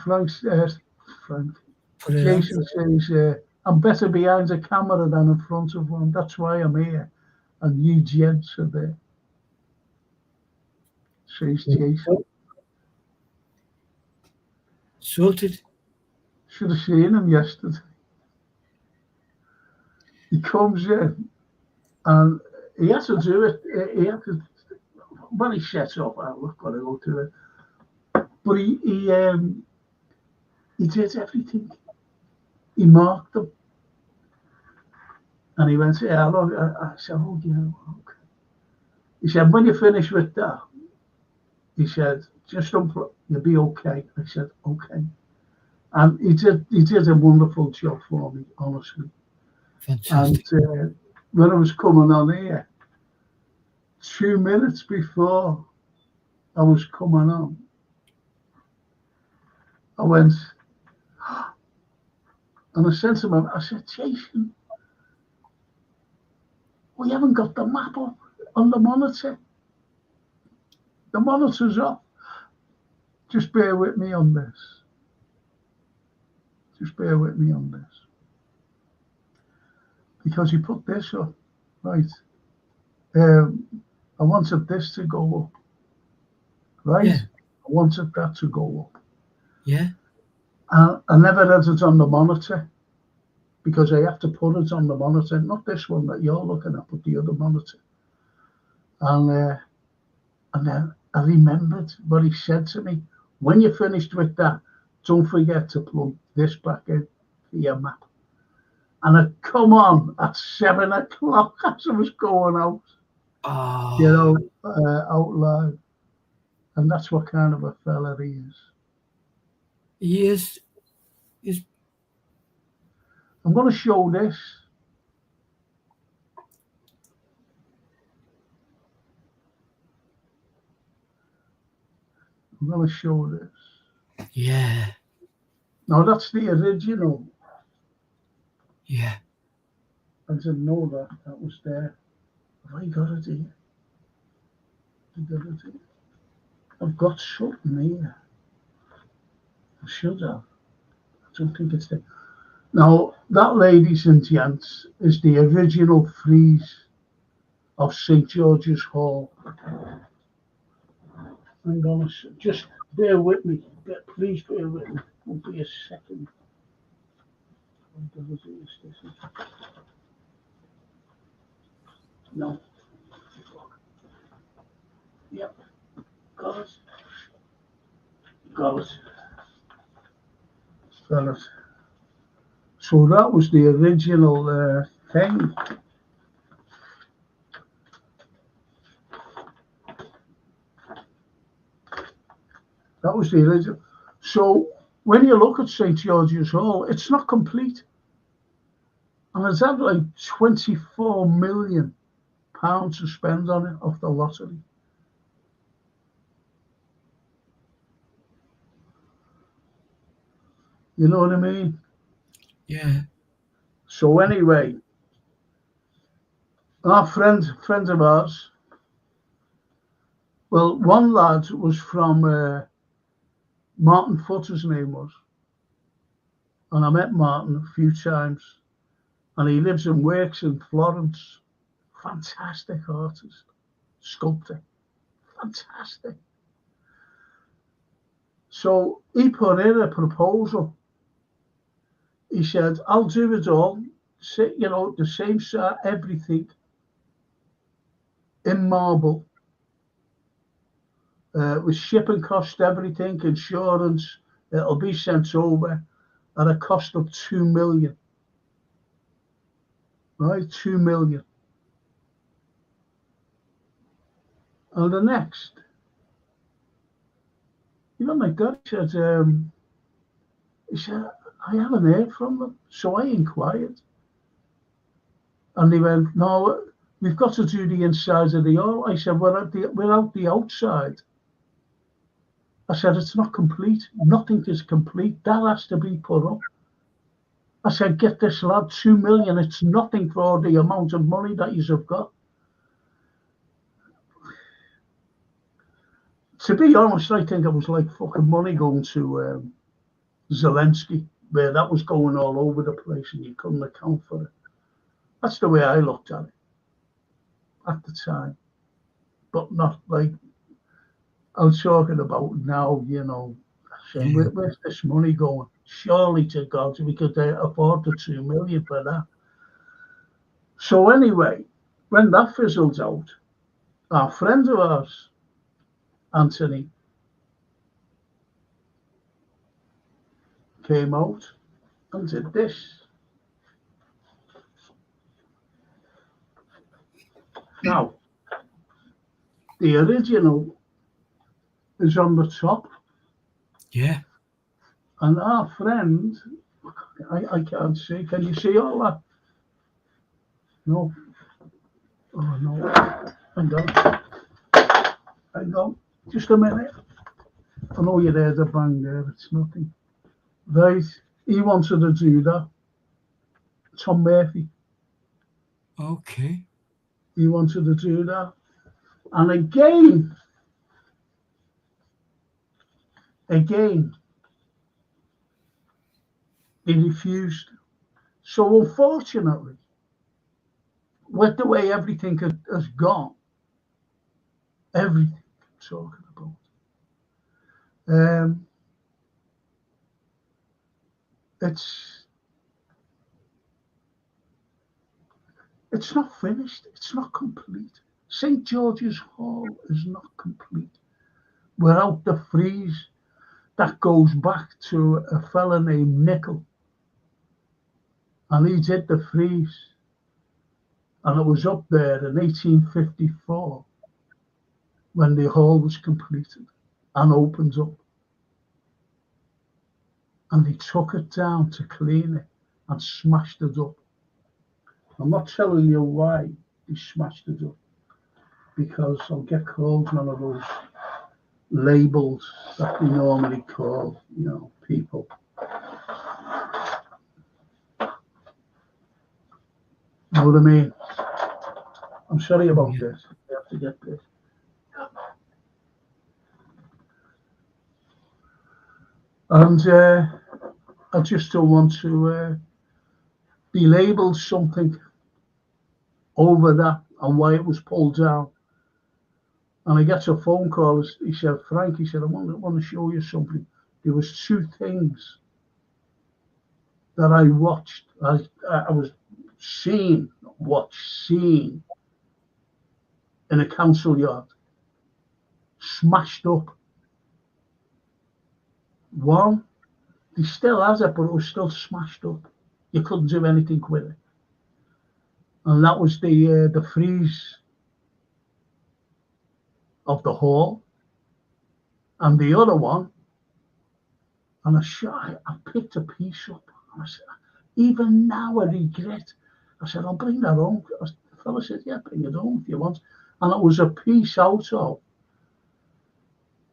Jason says, I'm better behind a camera than in front of one. That's why I'm here. And you gents are there. face chasing. Sorted. Should have seen him yesterday. He comes in and he had to do it. He had to, when he sets up, I've got to go to it. But he did everything. He marked them. And he went, yeah, look, I said, oh, yeah, okay. He said, when you finish with that, he said, just you'll be okay. I said, okay. And he did a wonderful job for me, honestly. Fantastic. And when I was coming on here, 2 minutes before I was coming on, I went, and I said to him, I said, Jason, we haven't got the map up on the monitor. The monitor's off. Just bear with me on this. Just bear with me on this. Because he put this up, right? I wanted this to go up, right? Yeah. I wanted that to go up. Yeah. I never had it on the monitor because I have to put it on the monitor, not this one that you're looking at, but the other monitor. And then I remembered what he said to me. When you're finished with that, don't forget to plug this back in for your map. And it come on at 7 o'clock as I was going out, out loud. And that's what kind of a fella he is. He is. I'm going to show this. I'm going to show this. Yeah. Now, that's the original. Yeah. I didn't know that was there. Have I got it here? I've got something here. I should have. I don't think it's there. Now, that, ladies and gents, is the original frieze of St. George's Hall. I'm going to just bear with me. Please bear with me. Won't be a second. No. Yep. Got it. So that was the original thing. That was the original. So when you look at St. George's Hall, it's not complete. And it's had like £24 million to spend on it off the lottery. You know what I mean? Yeah. So anyway, our friend of ours, well, one lad was from Martin Foot, his name was. And I met Martin a few times. And he lives and works in Florence. Fantastic artist, sculptor. Fantastic. So he put in a proposal. He said, I'll do it all, the same size, everything in marble, with shipping cost, everything, insurance. It'll be sent over at a cost of 2 million. Right, 2 million. And the next, my God, he said, I haven't heard from them. So I inquired. And they went, no, we've got to do the inside of the hall. I said, we're out the outside. I said, it's not complete. Nothing is complete. That has to be put up. I said, get this lad 2 million. It's nothing for the amount of money that you've got. To be honest, I think it was like fucking money going to Zelensky, where that was going all over the place and you couldn't account for it. That's the way I looked at it at the time. But not like, I was talking about now, saying, Yeah. where's this money going? Surely to God, we could afford the 2 million for that. So anyway, when that fizzled out, our friend of ours, Anthony, came out and did this. Now, the original is on the top, Yeah. and our friend, I can't see. Can you see all that? No. Oh, no. Hang on. Hang on. Just a minute. I know you heard the bang there. It's nothing. Right. He wanted to do that. Tom Murphy. Okay. He wanted to do that. And again, he refused. So unfortunately, with the way everything has gone, everything I'm talking about, it's not finished. It's not complete. St. George's Hall is not complete without the frieze that goes back to a fella named Nickel. And he did the frieze. And it was up there in 1854 when the hall was completed and opened up. And he took it down to clean it and smashed it up. I'm not telling you why he smashed it up, because I'll get called one of those labels that they normally call, people. Know what I mean? I'm sorry about this. I have to get this. And I just don't want to be labelled something over that and why it was pulled down. And I get a phone call. He said, Frank, he said, I want to show you something. There was 2 things that I watched. I was seen in a council yard, smashed up. One, he still has it, but it was still smashed up. You couldn't do anything with it. And that was the frieze of the hall. And the other one, and I picked a piece up. And I said, even now I regret. I said, I'll bring that home. The fella said, yeah, bring it home if you want. And it was a piece out of,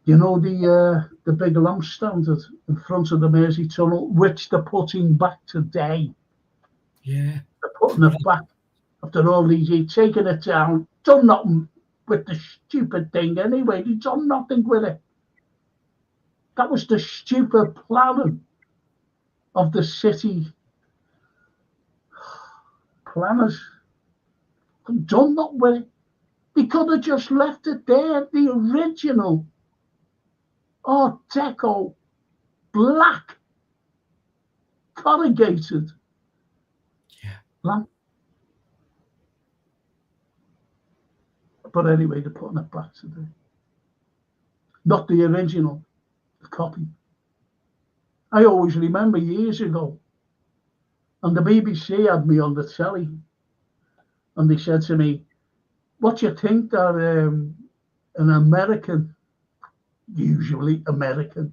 the big lamp stand in front of the Mersey Tunnel, which they're putting back today. Yeah. They're putting it back after all these years, taking it down, done nothing with the stupid thing anyway. They done nothing with it. That was the stupid planning of the city planners. Done nothing with it. They could have just left it there, the original Art Deco black corrugated lamp. But anyway, they're putting it back today. Not the original, the copy. I always remember years ago, and the BBC had me on the telly, and they said to me, what do you think that an American, usually American,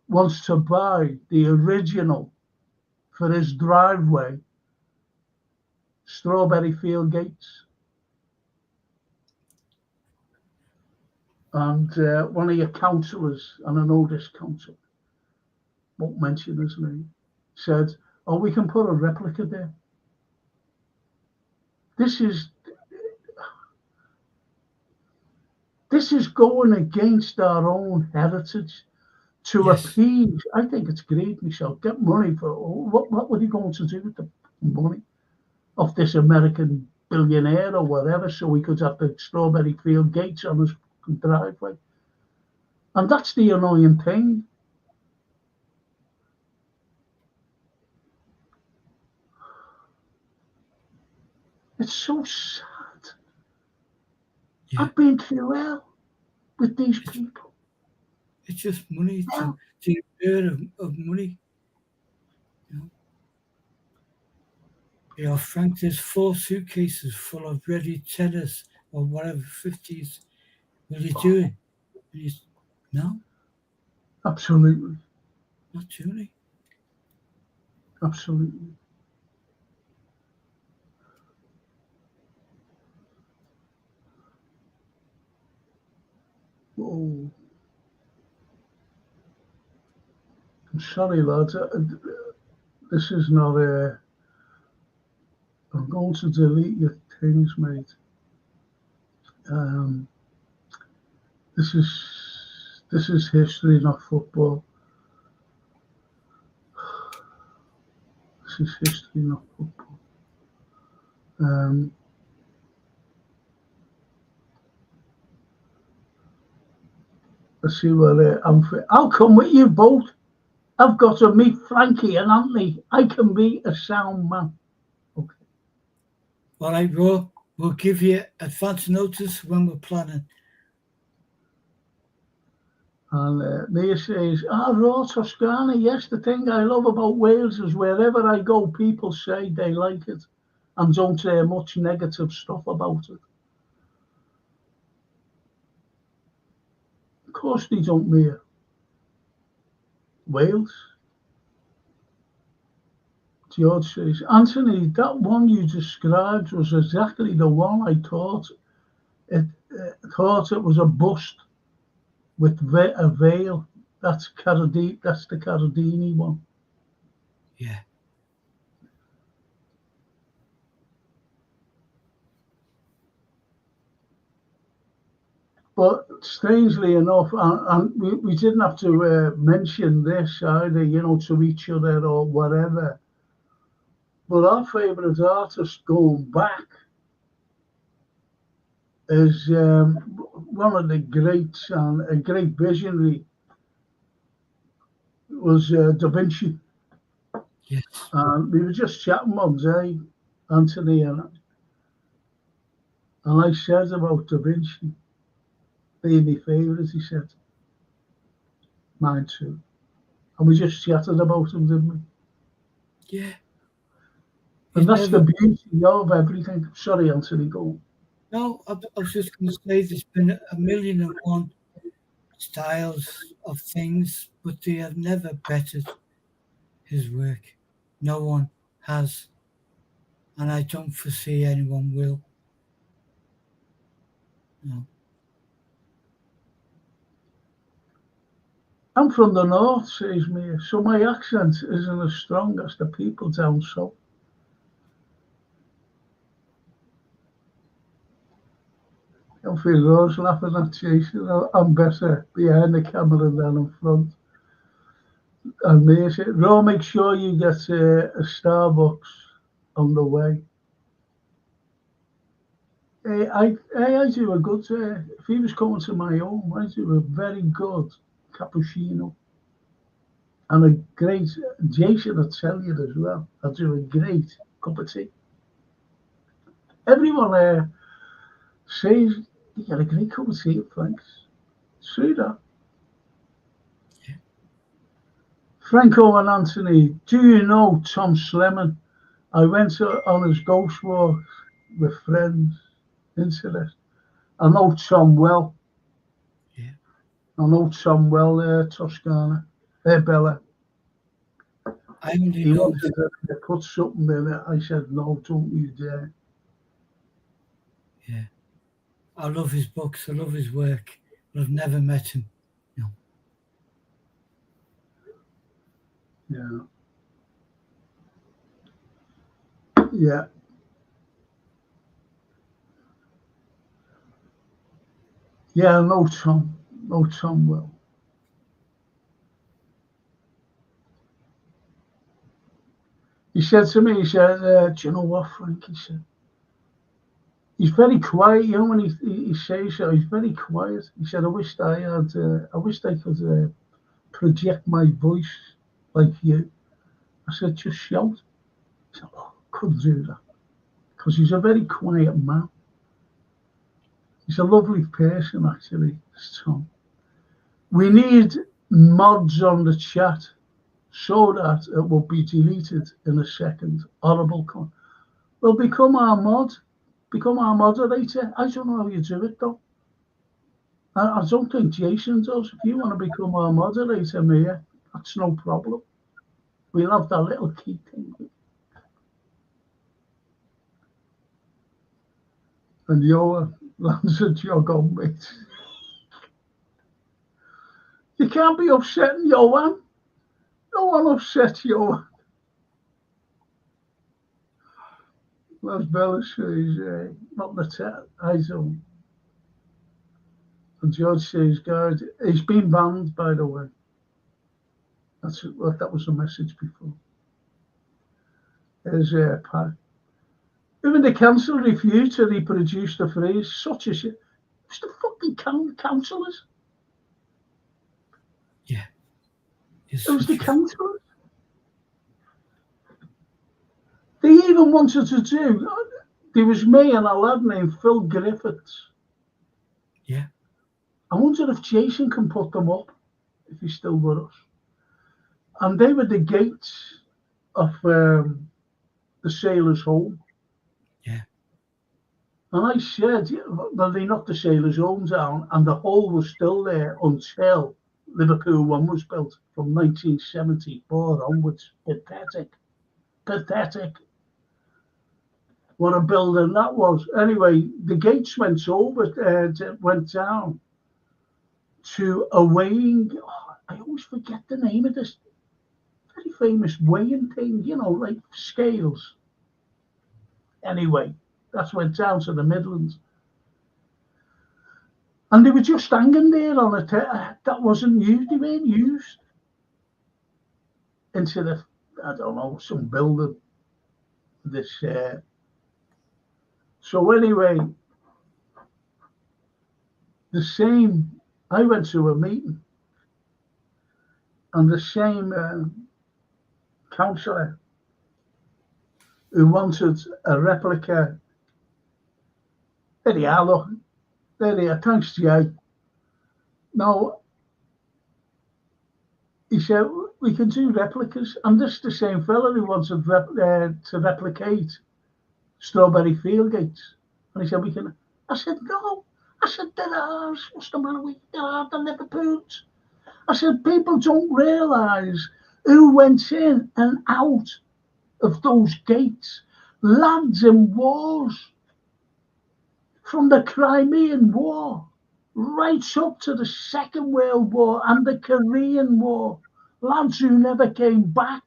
wants to buy the original for his driveway, Strawberry Field Gates? And one of your councillors, and I know this councillor, won't mention his name, said, oh, we can put a replica there. This is going against our own heritage to appease. I think it's great, Michelle. Get money for what were they going to do with the money of this American billionaire or whatever, so we could have the Strawberry Field Gates on his driveway? And that's the annoying thing. It's so sad. Yeah. I've been through hell with these people. It's just money Hell. to earn of money. You know, Frank, there's 4 suitcases full of ready tenors or whatever, 50s. Will you do it? And he's, no, Absolutely. not doing it. Absolutely. Oh, I'm sorry, lads. This is not a. I'm going to delete your things, mate. Um, this is history, not football. This is history, not football. Let's see where I'm fit. I'll come with you both. I've got to meet Frankie and Anthony. I can be a sound man. Okay. All right, Ro, we'll give you advance notice when we're planning. And Mia says, raw Toscana. Yes, the thing I love about Wales is wherever I go, people say they like it and don't say much negative stuff about it. Of course they don't, Mia. Wales. George says, Anthony, that one you described was exactly the one I thought. Thought it was a bust with a veil. That's That's the Carradini one. Yeah. But strangely enough, and we didn't have to mention this either, to each other or whatever. But our favourite artist going back is one of the greats and a great visionary was Da Vinci. Yes. We were just chatting one day, Anthony and I said about Da Vinci being my favourite. He said, mine too. And we just chatted about him, didn't we? Yeah. And that's the beauty of everything. Sorry, Anthony, go. No, I was just going to say there's been 1,000,001 styles of things, but they have never bettered his work. No one has. And I don't foresee anyone will. No. I'm from the north, says Mia, so my accent isn't as strong as the people down south. I feel Rose laughing at Jason. I'm better behind the camera than in front. And Mia said, Ro, make sure you get a Starbucks on the way. I do a good, if he was coming to my home, I do a very good cappuccino. And a great, Jason will tell you as well, I do a great cup of tea. Everyone says you get a great cup of tea at Frank's. See that? Yeah. Franco and Anthony, do you know Tom Slemon? I went on his ghost walk with friends. Interesting. I know Tom well. Yeah. I know Tom well, Toscana. Bella. I only He know. wanted to put something in it. I said, no, don't you dare. Yeah. I love his books. I love his work. But I've never met him. No. Yeah. Yeah. Yeah, no Tom. No Tom well. He said to me, he said, do you know what, Frank? He said, He's very quiet, you know, when he says so, he's very quiet. He said, I wished I could project my voice like you. I said, just shout. He said, oh, couldn't do that. Because he's a very quiet man. He's a lovely person, actually, Tom. We need mods on the chat so that it will be deleted in a second. Horrible. Well, become our mod. Become our moderator. I don't know how you do it, though. I don't think Jason does. If you want to become our moderator, Mia, that's no problem. We'll have that little key thing. And your lands a jog on, mate. You can't be upsetting Johan. No one upsets Johan. As Bella says, not the tech, I don't. And George says, God, he's been banned, by the way. That was a message before. There's Pat. Even the council refused to reproduce the phrase, such as it. It's the fucking councillors. Yeah. It was the councillors. They even wanted to do, there was me and a lad named Phil Griffiths. Yeah. I wonder if Jason can put them up, if he's still with us. And they were the gates of the Sailors' Home. Yeah. And I said, well, they knocked the Sailors' Home down, and the hole was still there until Liverpool 1 was built from 1974 onwards. Pathetic. Pathetic. What a building that was. Anyway, the gates went down to a weighing. Oh, I always forget the name of this very famous weighing thing, you know, like scales. Anyway, that's went down to the Midlands. And they were just hanging there on a that wasn't used. They weren't used into the, I don't know, some building. This. So anyway, the same. I went to a meeting, and the same councillor who wanted a replica. There they are, look. There they are. Thanks, Jay. Now, he said, we can do replicas. And this is the same fella who wanted to replicate Strawberry Fieldgates. And he said, we can. I said, no. I said, there are. What's the matter with you? There are the Liverpools. I said, people don't realise who went in and out of those gates. Lads in wars. From the Crimean War right up to the Second World War and the Korean War. Lads who never came back.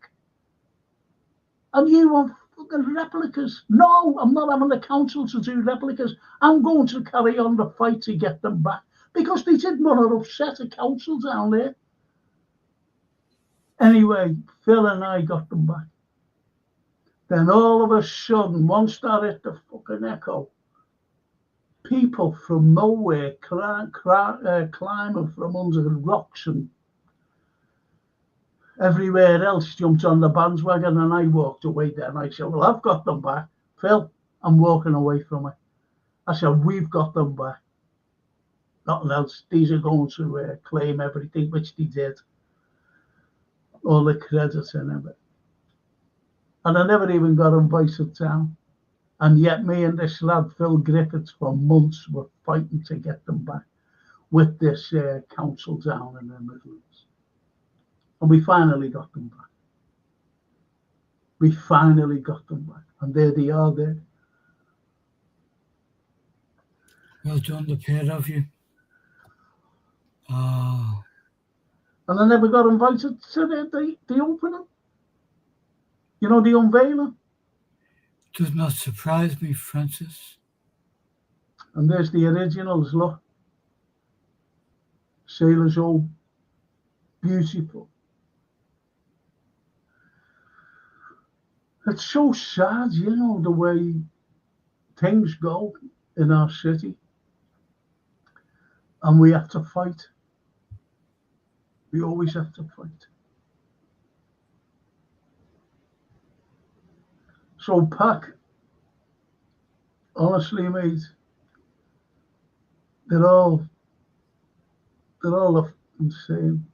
And you want fucking replicas? No, I'm not having the council to do replicas. I'm going to carry on the fight to get them back. Because they didn't want to upset the council down there. Anyway, Phil and I got them back. Then all of a sudden, once that hit the fucking echo, people from nowhere climbing from under the rocks and everywhere else jumped on the bandwagon, and I walked away there and I said, well, I've got them back. Phil, I'm walking away from it. I said, we've got them back. Nothing else. These are going to claim everything, which they did. All the credits and everything. And I never even got invited down. And yet me and this lad, Phil Griffiths, for months were fighting to get them back with this council down in the Midlands. And we finally got them back. We finally got them back. And there they are there. Well done, the pair of you. Oh. And I never got invited to the opening. You know, the unveiling. Does not surprise me, Francis. And there's the originals, look. Sailors' Home. Beautiful. It's so sad, you know, the way things go. in our city, and we have to fight. We always have to fight. So, Pac, honestly, mate, they're all the same.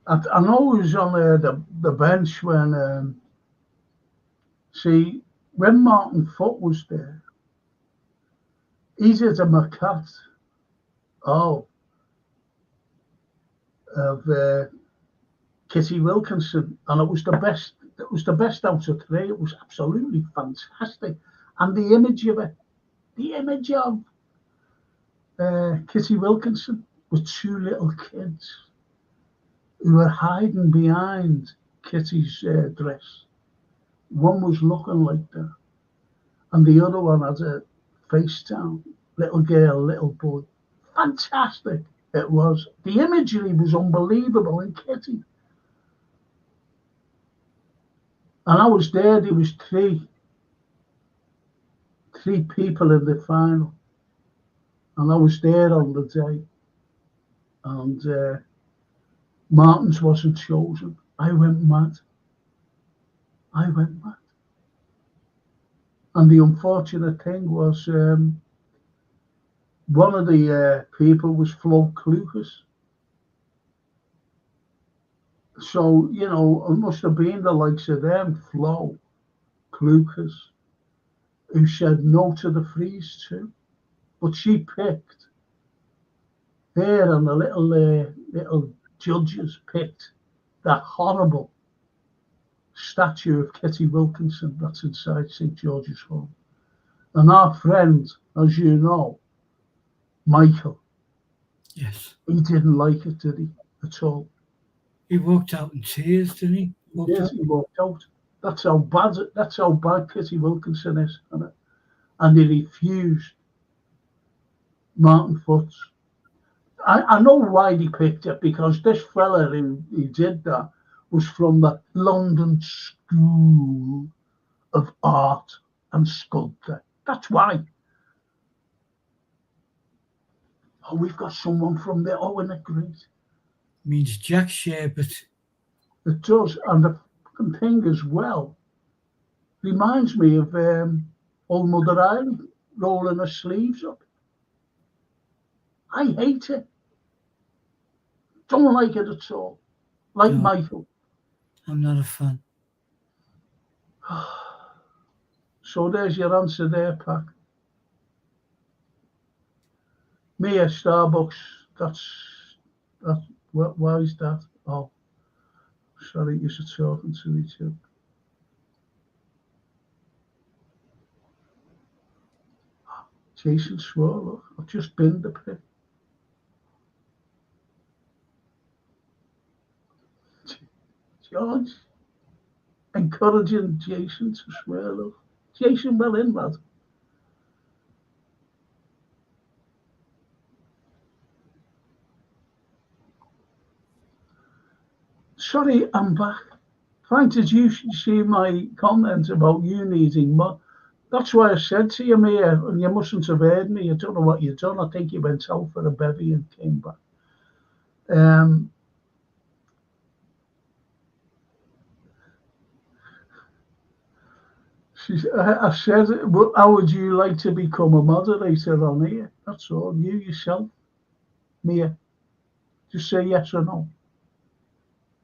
I know he was on the bench when, when Martin Foot was there, he did a maquette of Kitty Wilkinson, and it was the best. It was the best out of three. It was absolutely fantastic, and the image of Kitty Wilkinson with two little kids who were hiding behind Kitty's dress. One was looking like that, and the other one had a face down. Little girl, little boy. Fantastic it was. The imagery was unbelievable in Kitty. And I was there. There was three people in the final, and I was there on the day. And Martins wasn't chosen. I went mad. And the unfortunate thing was, one of the people was Flo Clucas. So, it must have been the likes of them, Flo Clucas, who said no to the freeze too. But she picked her, and the little judges picked that horrible statue of Kitty Wilkinson that's inside St. George's Hall. And our friend, as you know, Michael, Yes, he didn't like it, did he, at all? he walked out in tears, didn't he? Yes, he walked out. That's how bad Kitty Wilkinson is, and he refused Martin Foot's. I know why he picked it, because this fella who did that was from the London School of Art and Sculpture. That's why. Oh, we've got someone from there. Oh, isn't it great? Means Jack Sherbert. It does. And the fucking thing as well reminds me of old Mother Riley rolling her sleeves up. I hate it. Don't like it at all. Like No. Michael. I'm not a fan. So there's your answer there, Pac. Me at Starbucks, that's why is that? Oh, sorry, you're talking to me too. Jason swore, look, I've just been the prick. George, encouraging Jason to swear, look. Jason, well in, lad. Sorry, I'm back. Frank, did you see my comment about you needing more? That's why I said to you, Mia, and you mustn't have heard me. I don't know what you've done. I think you went out for a bevy and came back. I said, how would you like to become a moderator on here? That's all. You yourself, Mia. Just say yes or no.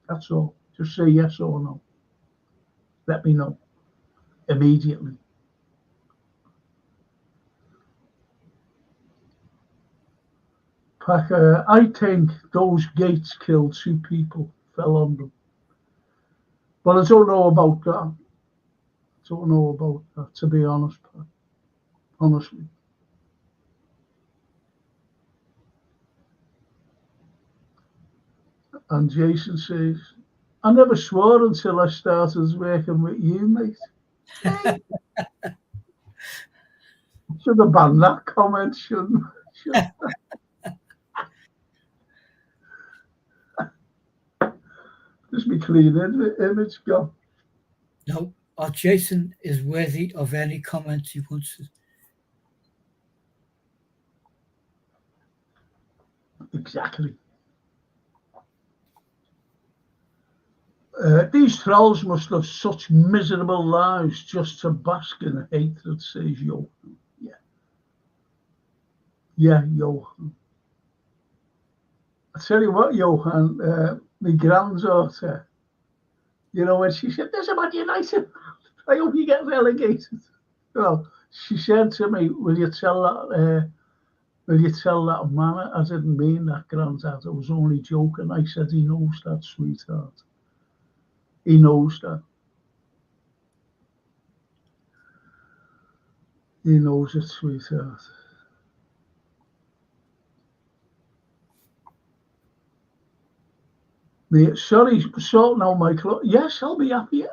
That's all. Just say yes or no. Let me know immediately. Packer, I think those gates killed 2 people, fell on them. But I don't know about that. To be honest, Pat. Honestly. And Jason says, I never swore until I started working with you, mate. Should have banned that comment, shouldn't I? Just be clean image, go. No, Our Jason is worthy of any comment he wants to. Exactly. These trolls must live such miserable lives just to bask in hatred, says Johan. Yeah. Yeah, Johan. I tell you what, Johan, my granddaughter, you know, when she said, "There's a Man United, I hope you get relegated." Well, she said to me, will you tell that man? I didn't mean that, Granddad. I was only joking. I said, he knows that, sweetheart. He knows that. He knows it, sweetheart. Sorry, sorting out my clothes. Yes, I'll be happy.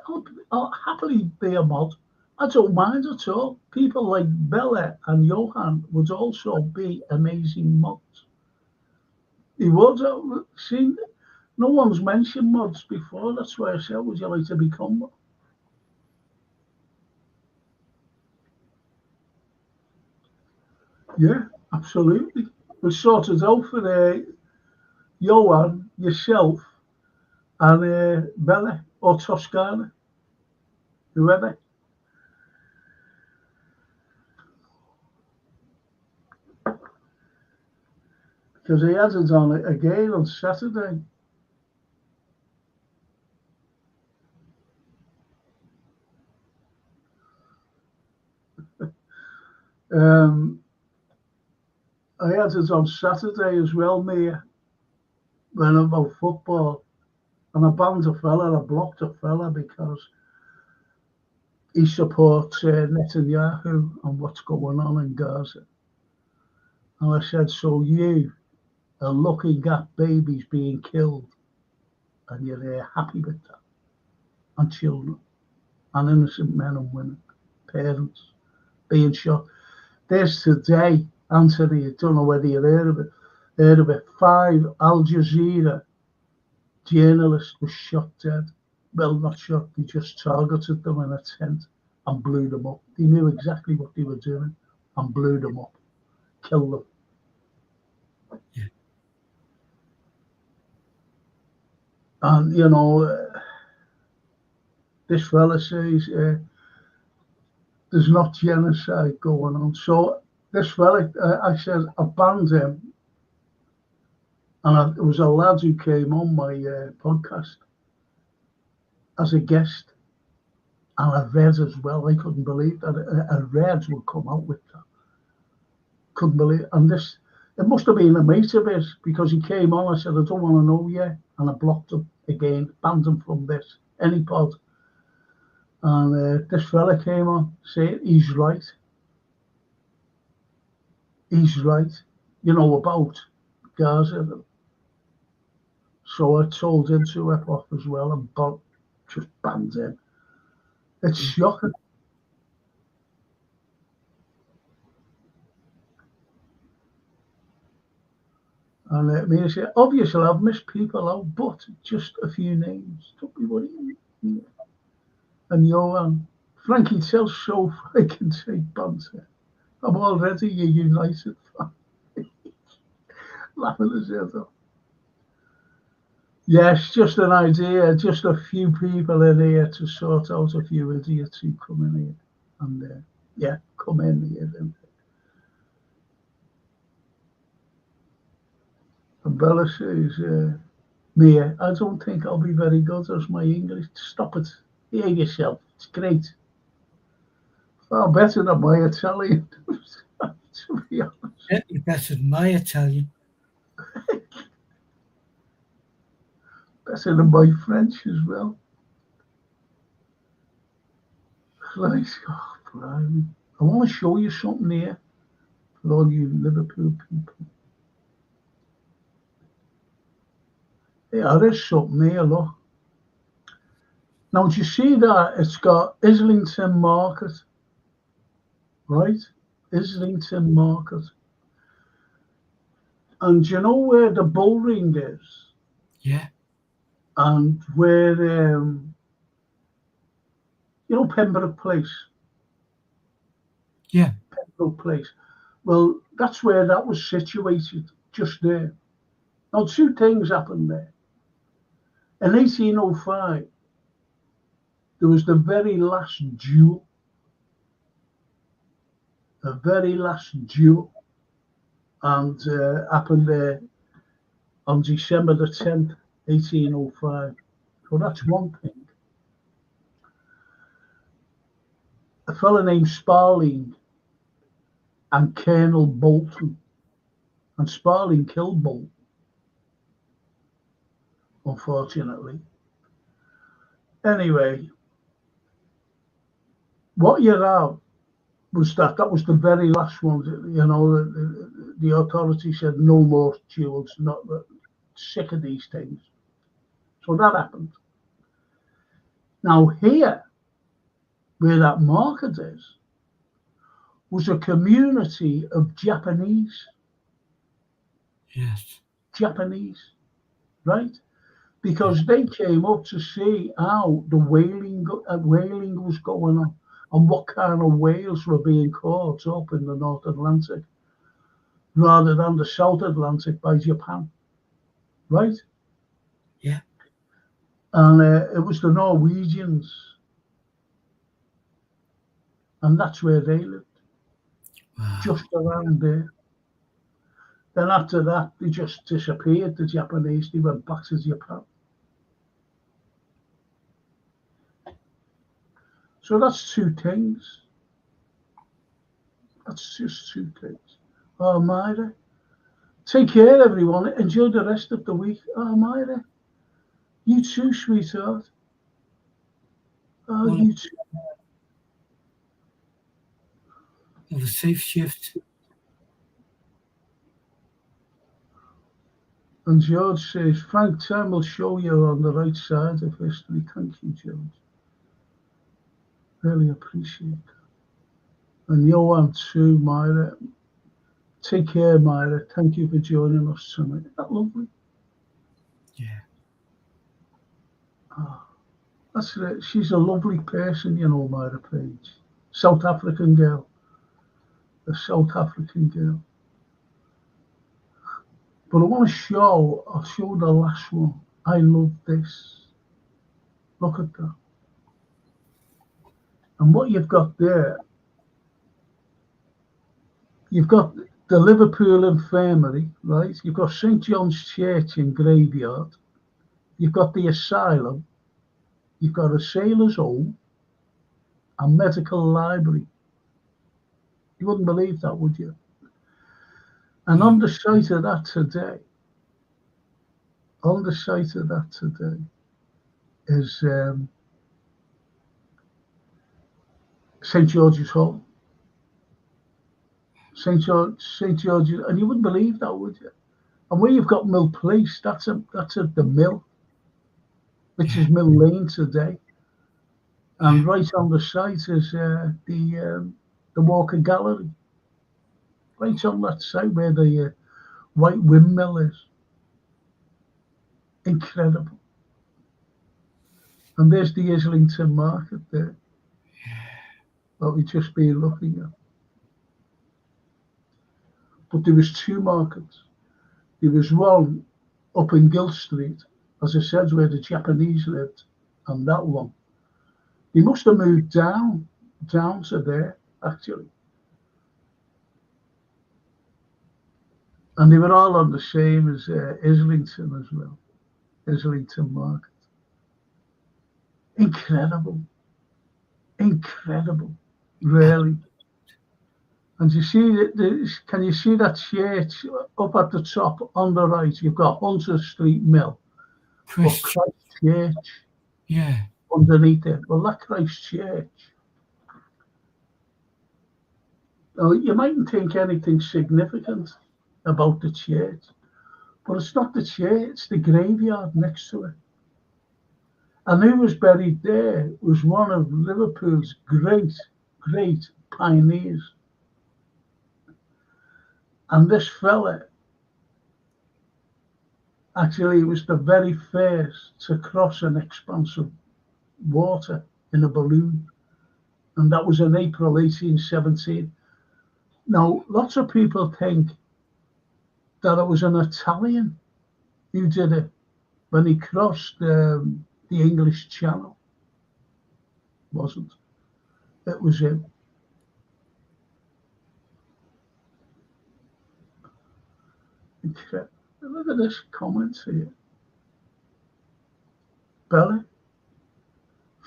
I'll happily be a mod. I don't mind at all. People like Bella and Johan would also be amazing mods. He would. See, no one's mentioned mods before. That's why I said, would you like to become one? Yeah, absolutely. We sorted out for Johan, yourself, and Bella or Toscana, whoever. Because he had it on again on Saturday. I had it on Saturday as well, Mia, when about football. And I banned a fella, I blocked a fella because he supports Netanyahu and what's going on in Gaza. And I said, so you are looking at babies being killed and you're happy with that? And children, and innocent men and women, parents being shot. There's today, Anthony, I don't know whether you've heard of it, 5 Al Jazeera journalists were shot dead. Well, not shot, they just targeted them in a tent and blew them up. They knew exactly what they were doing and blew them up, killed them. Yeah. And, you know, this fella says there's not genocide going on. So this fella, I said, I banned him. And it was a lad who came on my podcast as a guest. And I read as well. I couldn't believe that a Reds would come out with that. Couldn't believe it. And this, it must have been a mate of his because he came on. I said, I don't want to know you. And I blocked him again, banned him from this, any pod. And this fella came on, saying he's right. He's right. You know, about Gaza. So I told him to F off as well and just banned him. It's shocking. And me say, obviously I've missed people out, but just a few names. Don't be worried. And Johan, Frankie tells so I can say banter. I'm already a United fan. Laughing his head off. Yes, just an idea, just a few people in here to sort out a few idiots who come in here. And yeah, come in here. And Bella says, Mia, I don't think I'll be very good as my English. Stop it. Behave yourself. It's great. Far better than my Italian, to be honest. Yeah, you're better than my Italian. Better than my French as well. Right. Oh, Brian. I want to show you something here for all you Liverpool people. Yeah, there's something here, look. Now, do you see that? It's got Islington Market, right? Islington Market. And do you know where the bull ring is? Yeah. And where You know Pembroke Place? Yeah. Pembroke Place. Well, that's where that was situated, just there. Now, two things happened there. In 1805, there was the very last duel. The very last duel. And happened there on December the 10th, 1805. So that's one thing. A fellow named Sparling and Colonel Bolton. And Sparling killed Bolton, unfortunately. Anyway, what you have was that was the very last one. You know, the authority said no more duels, not sick of these things. So that happened. Now here, where that market is, was a community of Japanese, right? Because they came up to see how the whaling was going on and what kind of whales were being caught up in the North Atlantic rather than the South Atlantic by Japan, right? Yeah. And it was the Norwegians, and that's where they lived, just around there. Then after that, they just disappeared, the Japanese. They went back to Japan. So that's two things. That's just two things. Oh, Myra. Take care, everyone. Enjoy the rest of the week. Oh, Myra. You too, sweetheart. Oh, Well, you too. Have a safe shift. And George says, Frank, time will show you on the right side of history. Thank you, George. Really appreciate that. And Johan too, Myra. Take care, Myra. Thank you for joining us tonight. Isn't that lovely? Yeah. Oh, that's it. She's a lovely person, you know, Myra Page. South African girl. A South African girl. But I want to I'll show the last one. I love this. Look at that. And what you've got there, you've got the Liverpool Infirmary, right? You've got St. John's Church and Graveyard. You've got the asylum. You've got a sailor's home and medical library. You wouldn't believe that, would you? And on the site of that today, is St. George's Hall. St. George's, and you wouldn't believe that, would you? And where you've got Mill Place, that's at the mill, which is Mill Lane today. And right on the site is the Walker Gallery. Right on that site where the white windmill is. Incredible. And there's the Islington Market there. That we've just been looking at. But there was two markets. There was one up in Gill Street, as I said, where the Japanese lived, and that one. They must have moved down to there, actually. And they were all on the same as Islington as well, Islington Market. Incredible, really. And you see can you see that church up at the top on the right? You've got Hunter Street Mill, Christ Church. Yeah. Underneath it. Well, that Christ Church. Now, you mightn't think anything significant about the church, but it's not the church, it's the graveyard next to it. And who was buried there was one of Liverpool's great pioneers. And this fella, actually, was the very first to cross an expanse of water in a balloon. And that was in April 1817. Now, lots of people think that it was an Italian who did it when he crossed the English Channel. It wasn't. It was him. Incredible. Look at this comment here. Bella.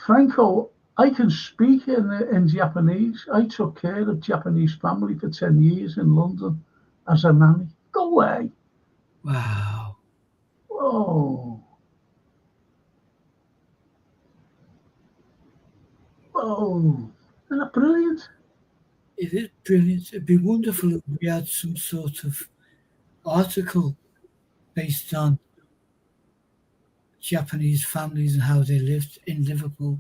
Franco, I can speak in Japanese. I took care of Japanese family for 10 years in London as a nanny. Go away. Wow. Whoa. Whoa. Isn't that brilliant? It is brilliant. It'd be wonderful if we had some sort of article based on Japanese families and how they lived in Liverpool.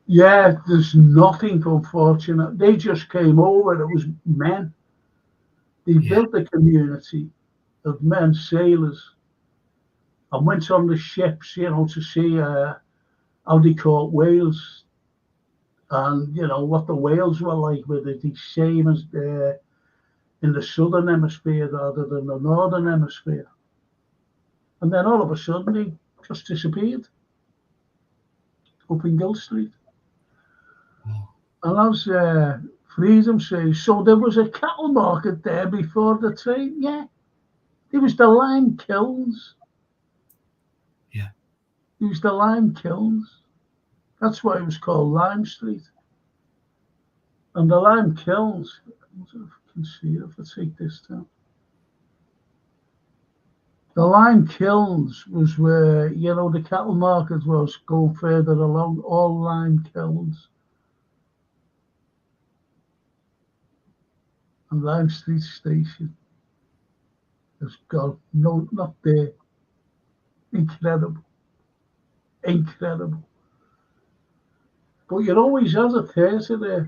Yeah, there's nothing, unfortunate. They just came over. It was men. They built a community of men, sailors, and went on the ships, to see how they caught whales, and what the whales were like, whether the same as in the southern hemisphere rather than the northern hemisphere. And then all of a sudden they just disappeared up in Guild Street. And as Freedom says, so there was a cattle market there before the train. Yeah, there was the lime kilns. Yeah, it was the lime kilns. That's why it was called Lime Street. And the lime kilns, I don't know if you can see it, if I take this down. The lime kilns was where, the cattle market was. Go further along, all lime kilns. And Lime Street Station has got not there. Incredible. Incredible. But you always had a theatre there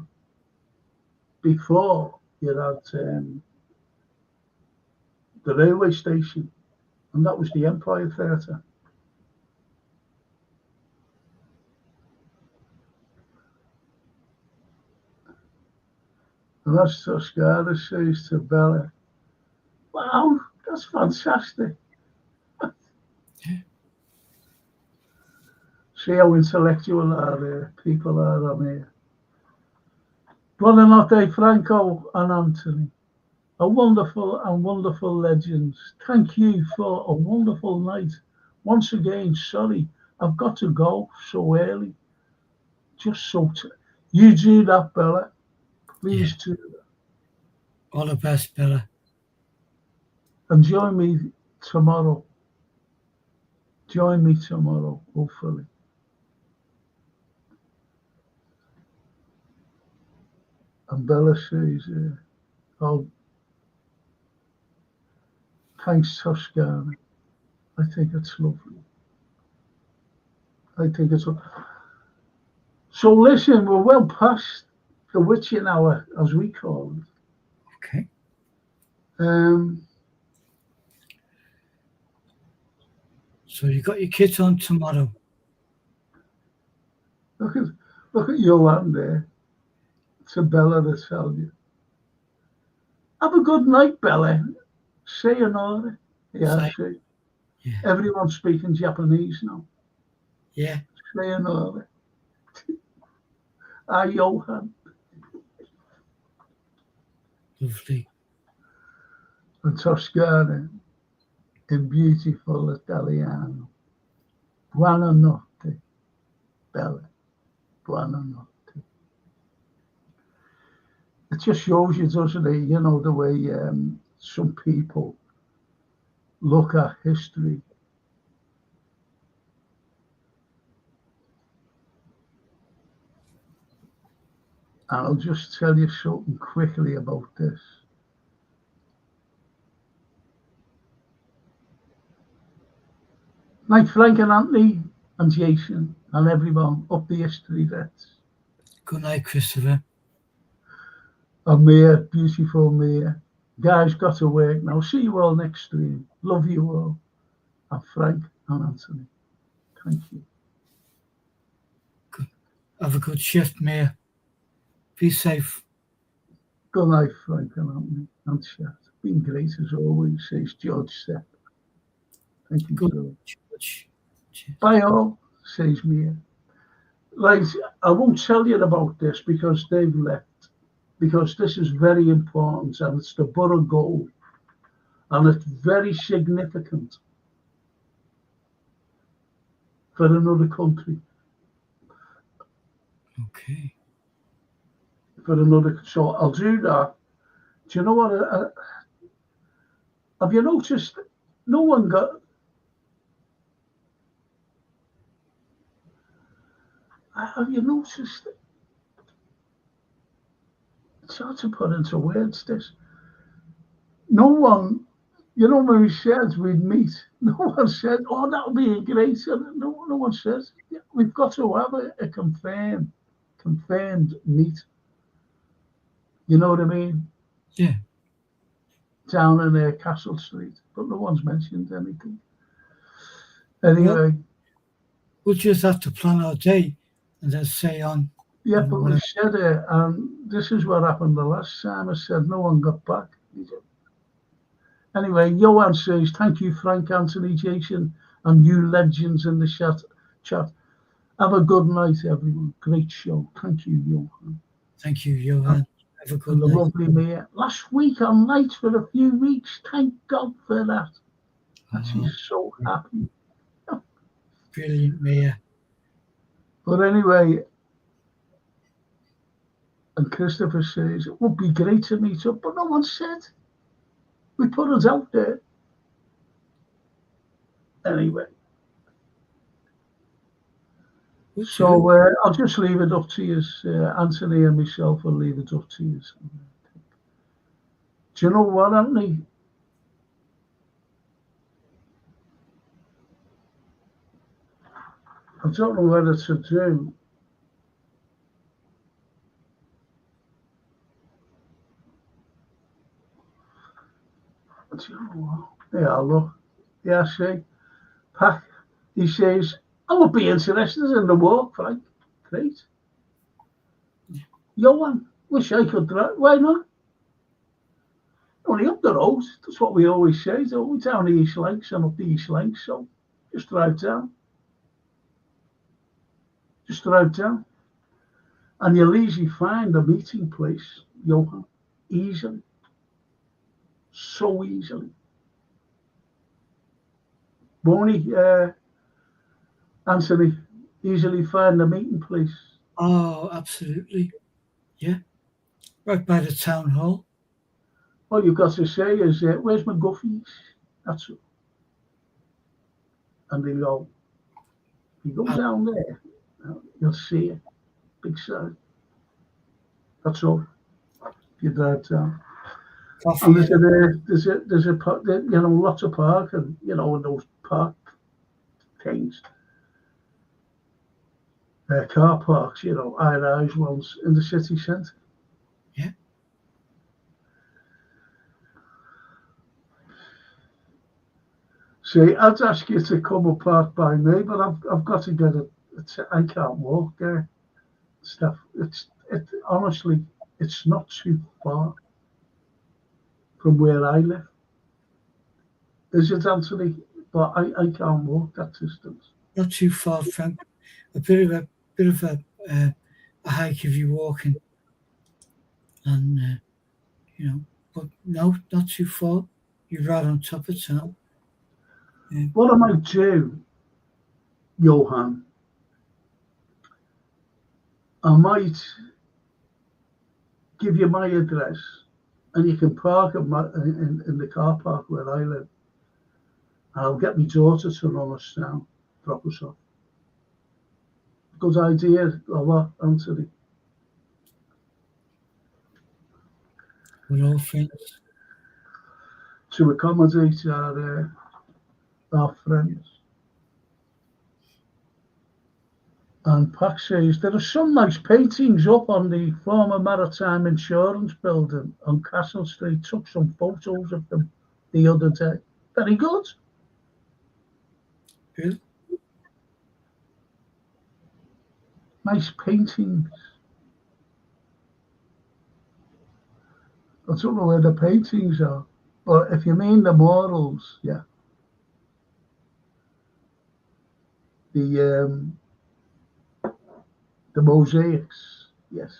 before you had the railway station, and that was the Empire Theatre. And that's Toscana says to Bella, wow, that's fantastic. See how intellectual our people are on here. Brother not they, Franco and Anthony, a wonderful legends. Thank you for a wonderful night. Once again, sorry, I've got to go so early. Just so you do that, Bella. Please do that. All the best, Bella. And join me tomorrow. Join me tomorrow, hopefully. And Bella says, oh, thanks, Toscana. I think it's lovely. I think it's lovely. So listen, we're well past the witching hour, as we call it. Okay. So you got your kit on tomorrow. Look at Johan there. To Bella to tell you. Have a good night, Bella. Sayonara. Yeah, see. Yeah. Everyone's speaking Japanese now. Yeah. Sayonara. Johan. Lovely. And Toscana in beautiful Italiano. Buonanotte, Bella. Buonanotte. It just shows you, doesn't it, the way some people look at history. And I'll just tell you something quickly about this. Like Frank and Anthony and Jason and everyone up the history vets. Good night, Christopher. And Mia, beautiful Mia. Guys, got to work now. See you all next stream. Love you all. And Frank and Anthony. Thank you. Good. Have a good shift, Mia. Be safe. Good night, Frank and Anthony. And chat. Been great as always, says George Sepp. Thank you, Good. George. Bye all, says Mia. Right, I won't tell you about this because they've left. Because this is very important and it's the borough goal. And it's very significant for another country. Okay. For another, so I'll do that. Do you know what? Have you noticed? No one got. Have you noticed? It's hard to put into words. This. No one. You know when we said we'd meet. No one said, "Oh, that would be great." No one says. Yeah, we've got to have a confirmed meet. You know what I mean? Yeah. Down in Castle Street, but no one's mentioned anything. Anyway, we'll just have to plan our day and then say on. Yeah, but we said it, and this is what happened the last time. I said no one got back. Anyway, Johan says, thank you, Frank, Anthony, Jason, and you legends in the chat. Have a good night, everyone. Great show. Thank you, Johan. Thank you, Johan. Have a good and night. The lovely Mia. Last week on nights for a few weeks. Thank God for that. She's so happy. Brilliant, Mia. But anyway, and Christopher says, it would be great to meet up, but no one said. We put it out there. Anyway. Okay. So I'll just leave it up to you. Anthony and myself will leave it up to you. Do you know what, Anthony? I don't know whether to do. Do you know what? Yeah, look. Yeah, see. Pack, he says, I would be interested in the walk, Frank. Great. Johan, wish I could drive. Why not? Only up the road. That's what we always say. So we're down the East Lakes and up the East Lakes. So just drive down. Just drive down. And you'll easily find a meeting place, Johan. Easily. So easily. Won't he, Anthony, easily find a meeting place? Oh, absolutely. Yeah. Right by the town hall. All you've got to say is, where's McGuffey's? That's it. And they go, you go down there, you'll see it. Big sign. That's all. You drive down. Coffee. And there's a lots of parking, in those park things. Car parks, high-rise ones in the city centre. Yeah. See, I'd ask you to come and park by me, but I've got to get I can't walk there. Stuff. Honestly, it's not too far from where I live. Is it, Anthony? But I can't walk that distance. Not too far, Frank. A bit of a hike if you're walking, and but no, not too far. You're right on top of town. Yeah. What I might do, Johan, I might give you my address, and you can park in the car park where I live. And I'll get my daughter to run us down, drop us off. Good idea, or what, Anthony? We're all friends. To accommodate our friends. And Pac says, there are some nice paintings up on the former Maritime Insurance building on Castle Street. Took some photos of them the other day. Very good. Good. Nice paintings. I don't know where the paintings are, but if you mean the murals, yeah. The mosaics, yes.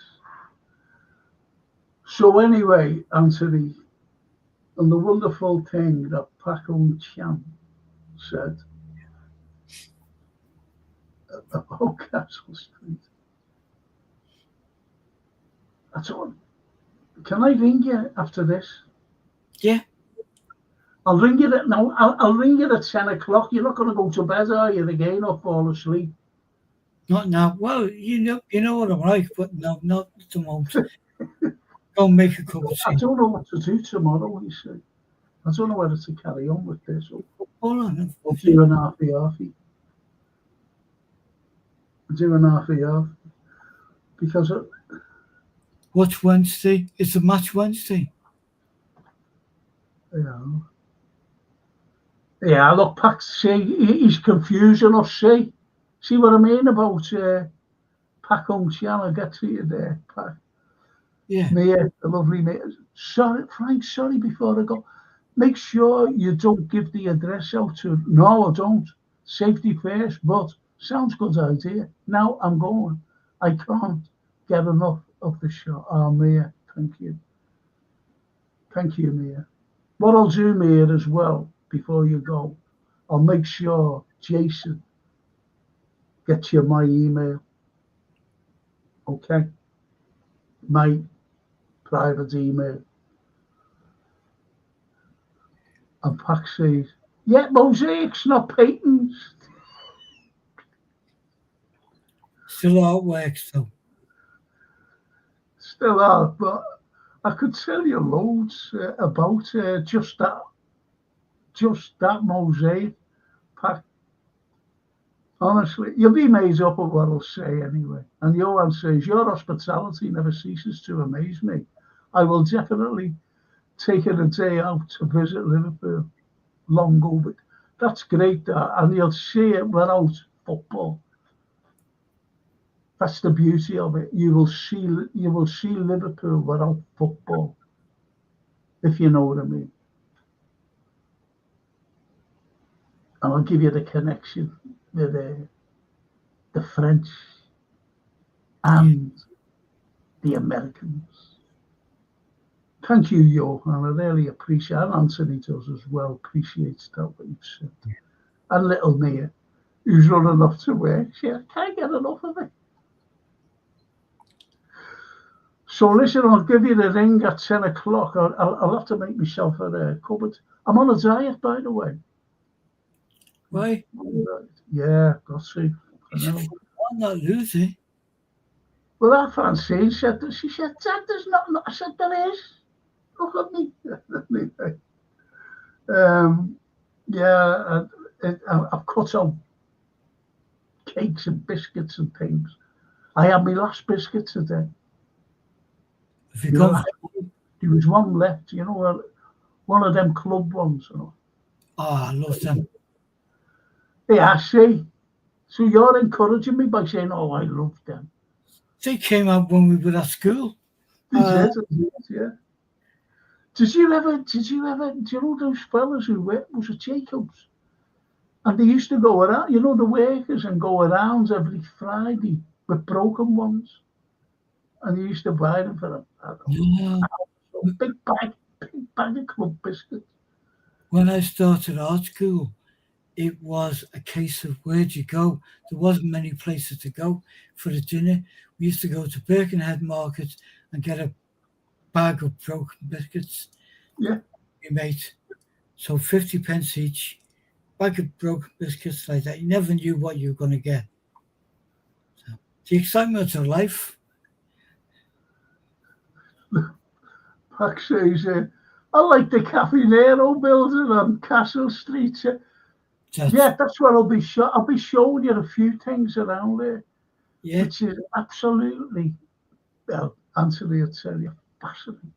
So anyway, Anthony, and the wonderful thing that Paco Chan said about Castle Street. I told him, can I ring you after this? Yeah. I'll ring you at no. I'll ring you at 10 o'clock. You're not going to go to bed, are you? Again, or fall asleep? Not now. Well, you know what I'm like, but no, not at the moment. Go make a cup of I tea. don't know what to do tomorrow. You see, I don't know whether to carry on with this Hold on. or do an halfy. Do an half because What's Wednesday? It's a match Wednesday. you know. Yeah, look, Pac, he's confusing us. See what I mean about Pac Hong-Chan? I'll get to you there, Pac. Yeah. Mia, the lovely Mia. Sorry, Frank, sorry, before I go. Make sure you don't give the address out to. No, I don't. Safety first, but sounds good idea. Now I'm going. I can't get enough of the shot. Oh, Mia, thank you. Thank you, Mia. What I'll do, Mia, as well, before you go, I'll make sure Jason gets you my email. Okay? My private email. And Pac says, yeah, mosaics, not paintings. Still artworks though. Still are, but I could tell you loads about just that mosaic, Pac. Honestly, you'll be amazed up at what I'll say anyway. And Johan says, your hospitality never ceases to amaze me. I will definitely take a day out to visit Liverpool. Long over. That's great, that, and you'll see it without football. That's the beauty of it. You will see Liverpool without football, if you know what I mean. And I'll give you the connection with the French and the Americans. Thank you, Johan. I really appreciate it. And Anthony does as well. Appreciates that what you've said. And little Mia, who's running off to work. She can't get enough of it. So listen, I'll give you the ring at 10 o'clock. I'll have to make myself a cupboard. I'm on a diet, by the way. Why? Yeah, got to. I'm not losing. Well, our Francine said that. She said, Dad, there's not. I said, there is. Look at me. Yeah, I've cut out cakes and biscuits and things. I had my last biscuit today. Have you gone? There was one left, one of them club ones. Oh, I love them. Yeah, I see. So you're encouraging me by saying, "Oh, I love them." They came out when we were at school. Yeah. Did you ever? Do you know those fellas who was at Jacobs? And they used to go around, the workers, and go around every Friday with broken ones. And they used to buy them for them. Big bag of club biscuits. When I started art school, it was a case of where'd you go? There wasn't many places to go for the dinner. We used to go to Birkenhead Market and get a bag of broken biscuits. Yeah. We made. So 50 pence each, bag of broken biscuits like that. You never knew what you were going to get. So, the excitement of life. Pac says, I like the Cafe Nero building on Castle Street. Yeah, that's where I'll be showing you a few things around there. Yeah. Which is absolutely, well, Anthony will tell you, fascinating.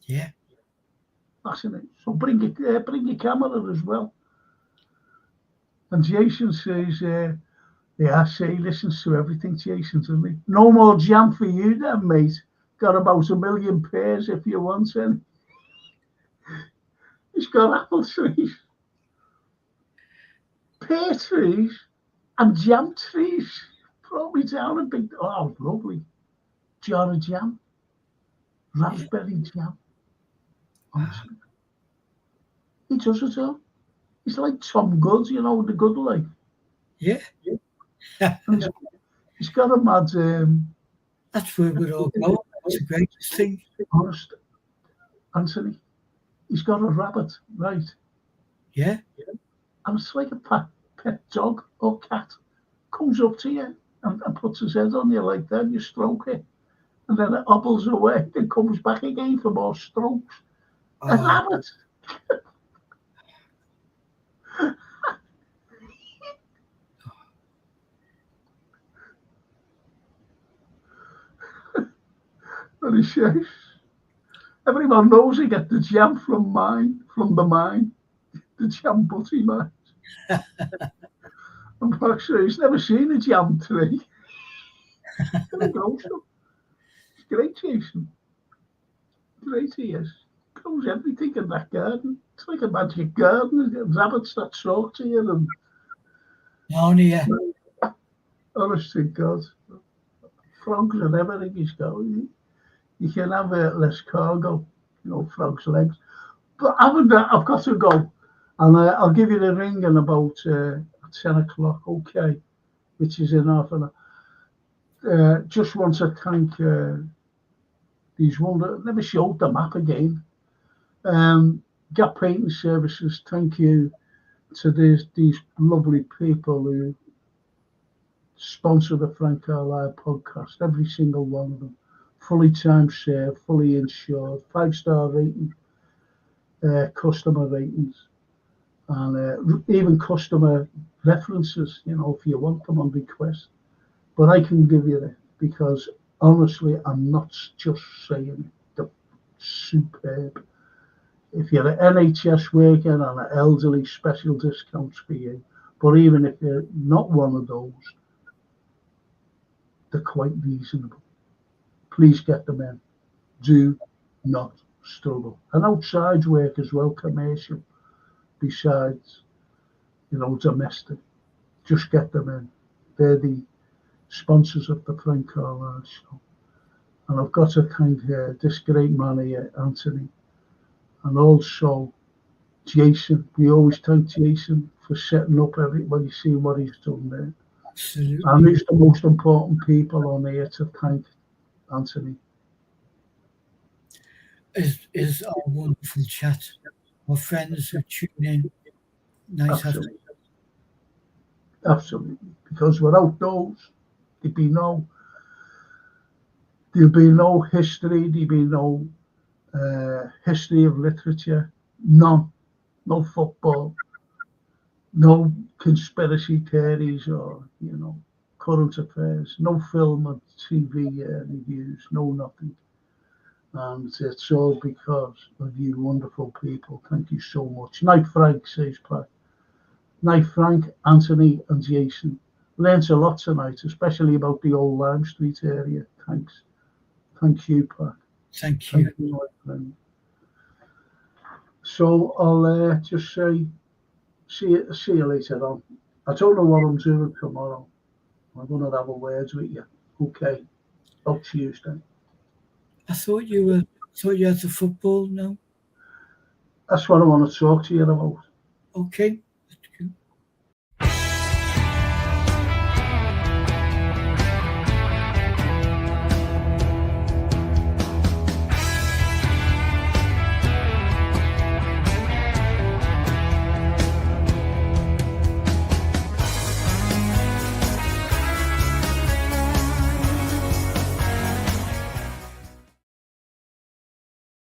Yeah. Fascinating. So bring your camera as well. And Jason says, yeah, I say he listens to everything, Jason, to me. No more jam for you then, mate. got about 1 million pears if you want any. He's got apple trees, pear trees, and jam trees. Brought me down a big, oh, lovely jar of jam, raspberry jam. Honestly, he does it all. He's like Tom Good, you know, The Good Life. Yeah. And he's got a mad. That's where we're all going. It's the greatest thing. Honest, Anthony. He's got a rabbit, right? Yeah. And it's like a pet dog or cat. Comes up to you and puts his head on you like that. You stroke it. And then it hobbles away. Then comes back again for more strokes. A rabbit. And he says, everyone knows he get the jam from the mine, the jam butty mine. And Frank says he's never seen a jam tree. There he goes. It's great, Jason. Great he is. Grows everything in that garden. It's like a magic garden. Rabbits that talk to you. And Narnia. Honest to God. Frogs and everything he's got. You can have less cargo, you know, frog's legs. But having that, I've got to go. And I'll give you the ring in about 10 o'clock, okay, which is in half an hour. Just want to thank these never showed the map again. Gap Painting Services, thank you to these lovely people who sponsor the Frank Carlyle podcast, every single one of them. Fully time served, fully insured, 5-star rating, customer ratings, and even customer references, you know, if you want them on request. But I can give you that because honestly, I'm not just saying it. They're superb. If you're an NHS worker and an elderly, special discounts for you. But even if you're not one of those, they're quite reasonable. Please get them in. Do not struggle. And outside work as well, commercial, besides, you know, domestic. Just get them in. They're the sponsors of the Frank Carlyle show. And I've got to thank this great man here, Anthony, and also Jason. We always thank Jason for setting up everybody, seeing what he's done there. Absolutely. And he's the most important people on here to thank, Anthony. Is our wonderful chat. Our friends who tune in. Nice having you. Absolutely. Because without those, there'd be no history, there'd be no history of literature, none. No football, no conspiracy theories or, you know, current affairs, no film or TV reviews, no nothing. And it's all because of you wonderful people. Thank you so much. Night, Frank, says Pat. Night, Frank, Anthony, and Jason. Learned a lot tonight, especially about the old Lime Street area. Thanks. Thank you, Pat. Thank you. Thank you, my friend. So I'll just say, see you later on. I don't know what I'm doing tomorrow. I'm going to have a word with you. Okay. About Tuesday. I thought you had the football now. That's what I want to talk to you about. Okay.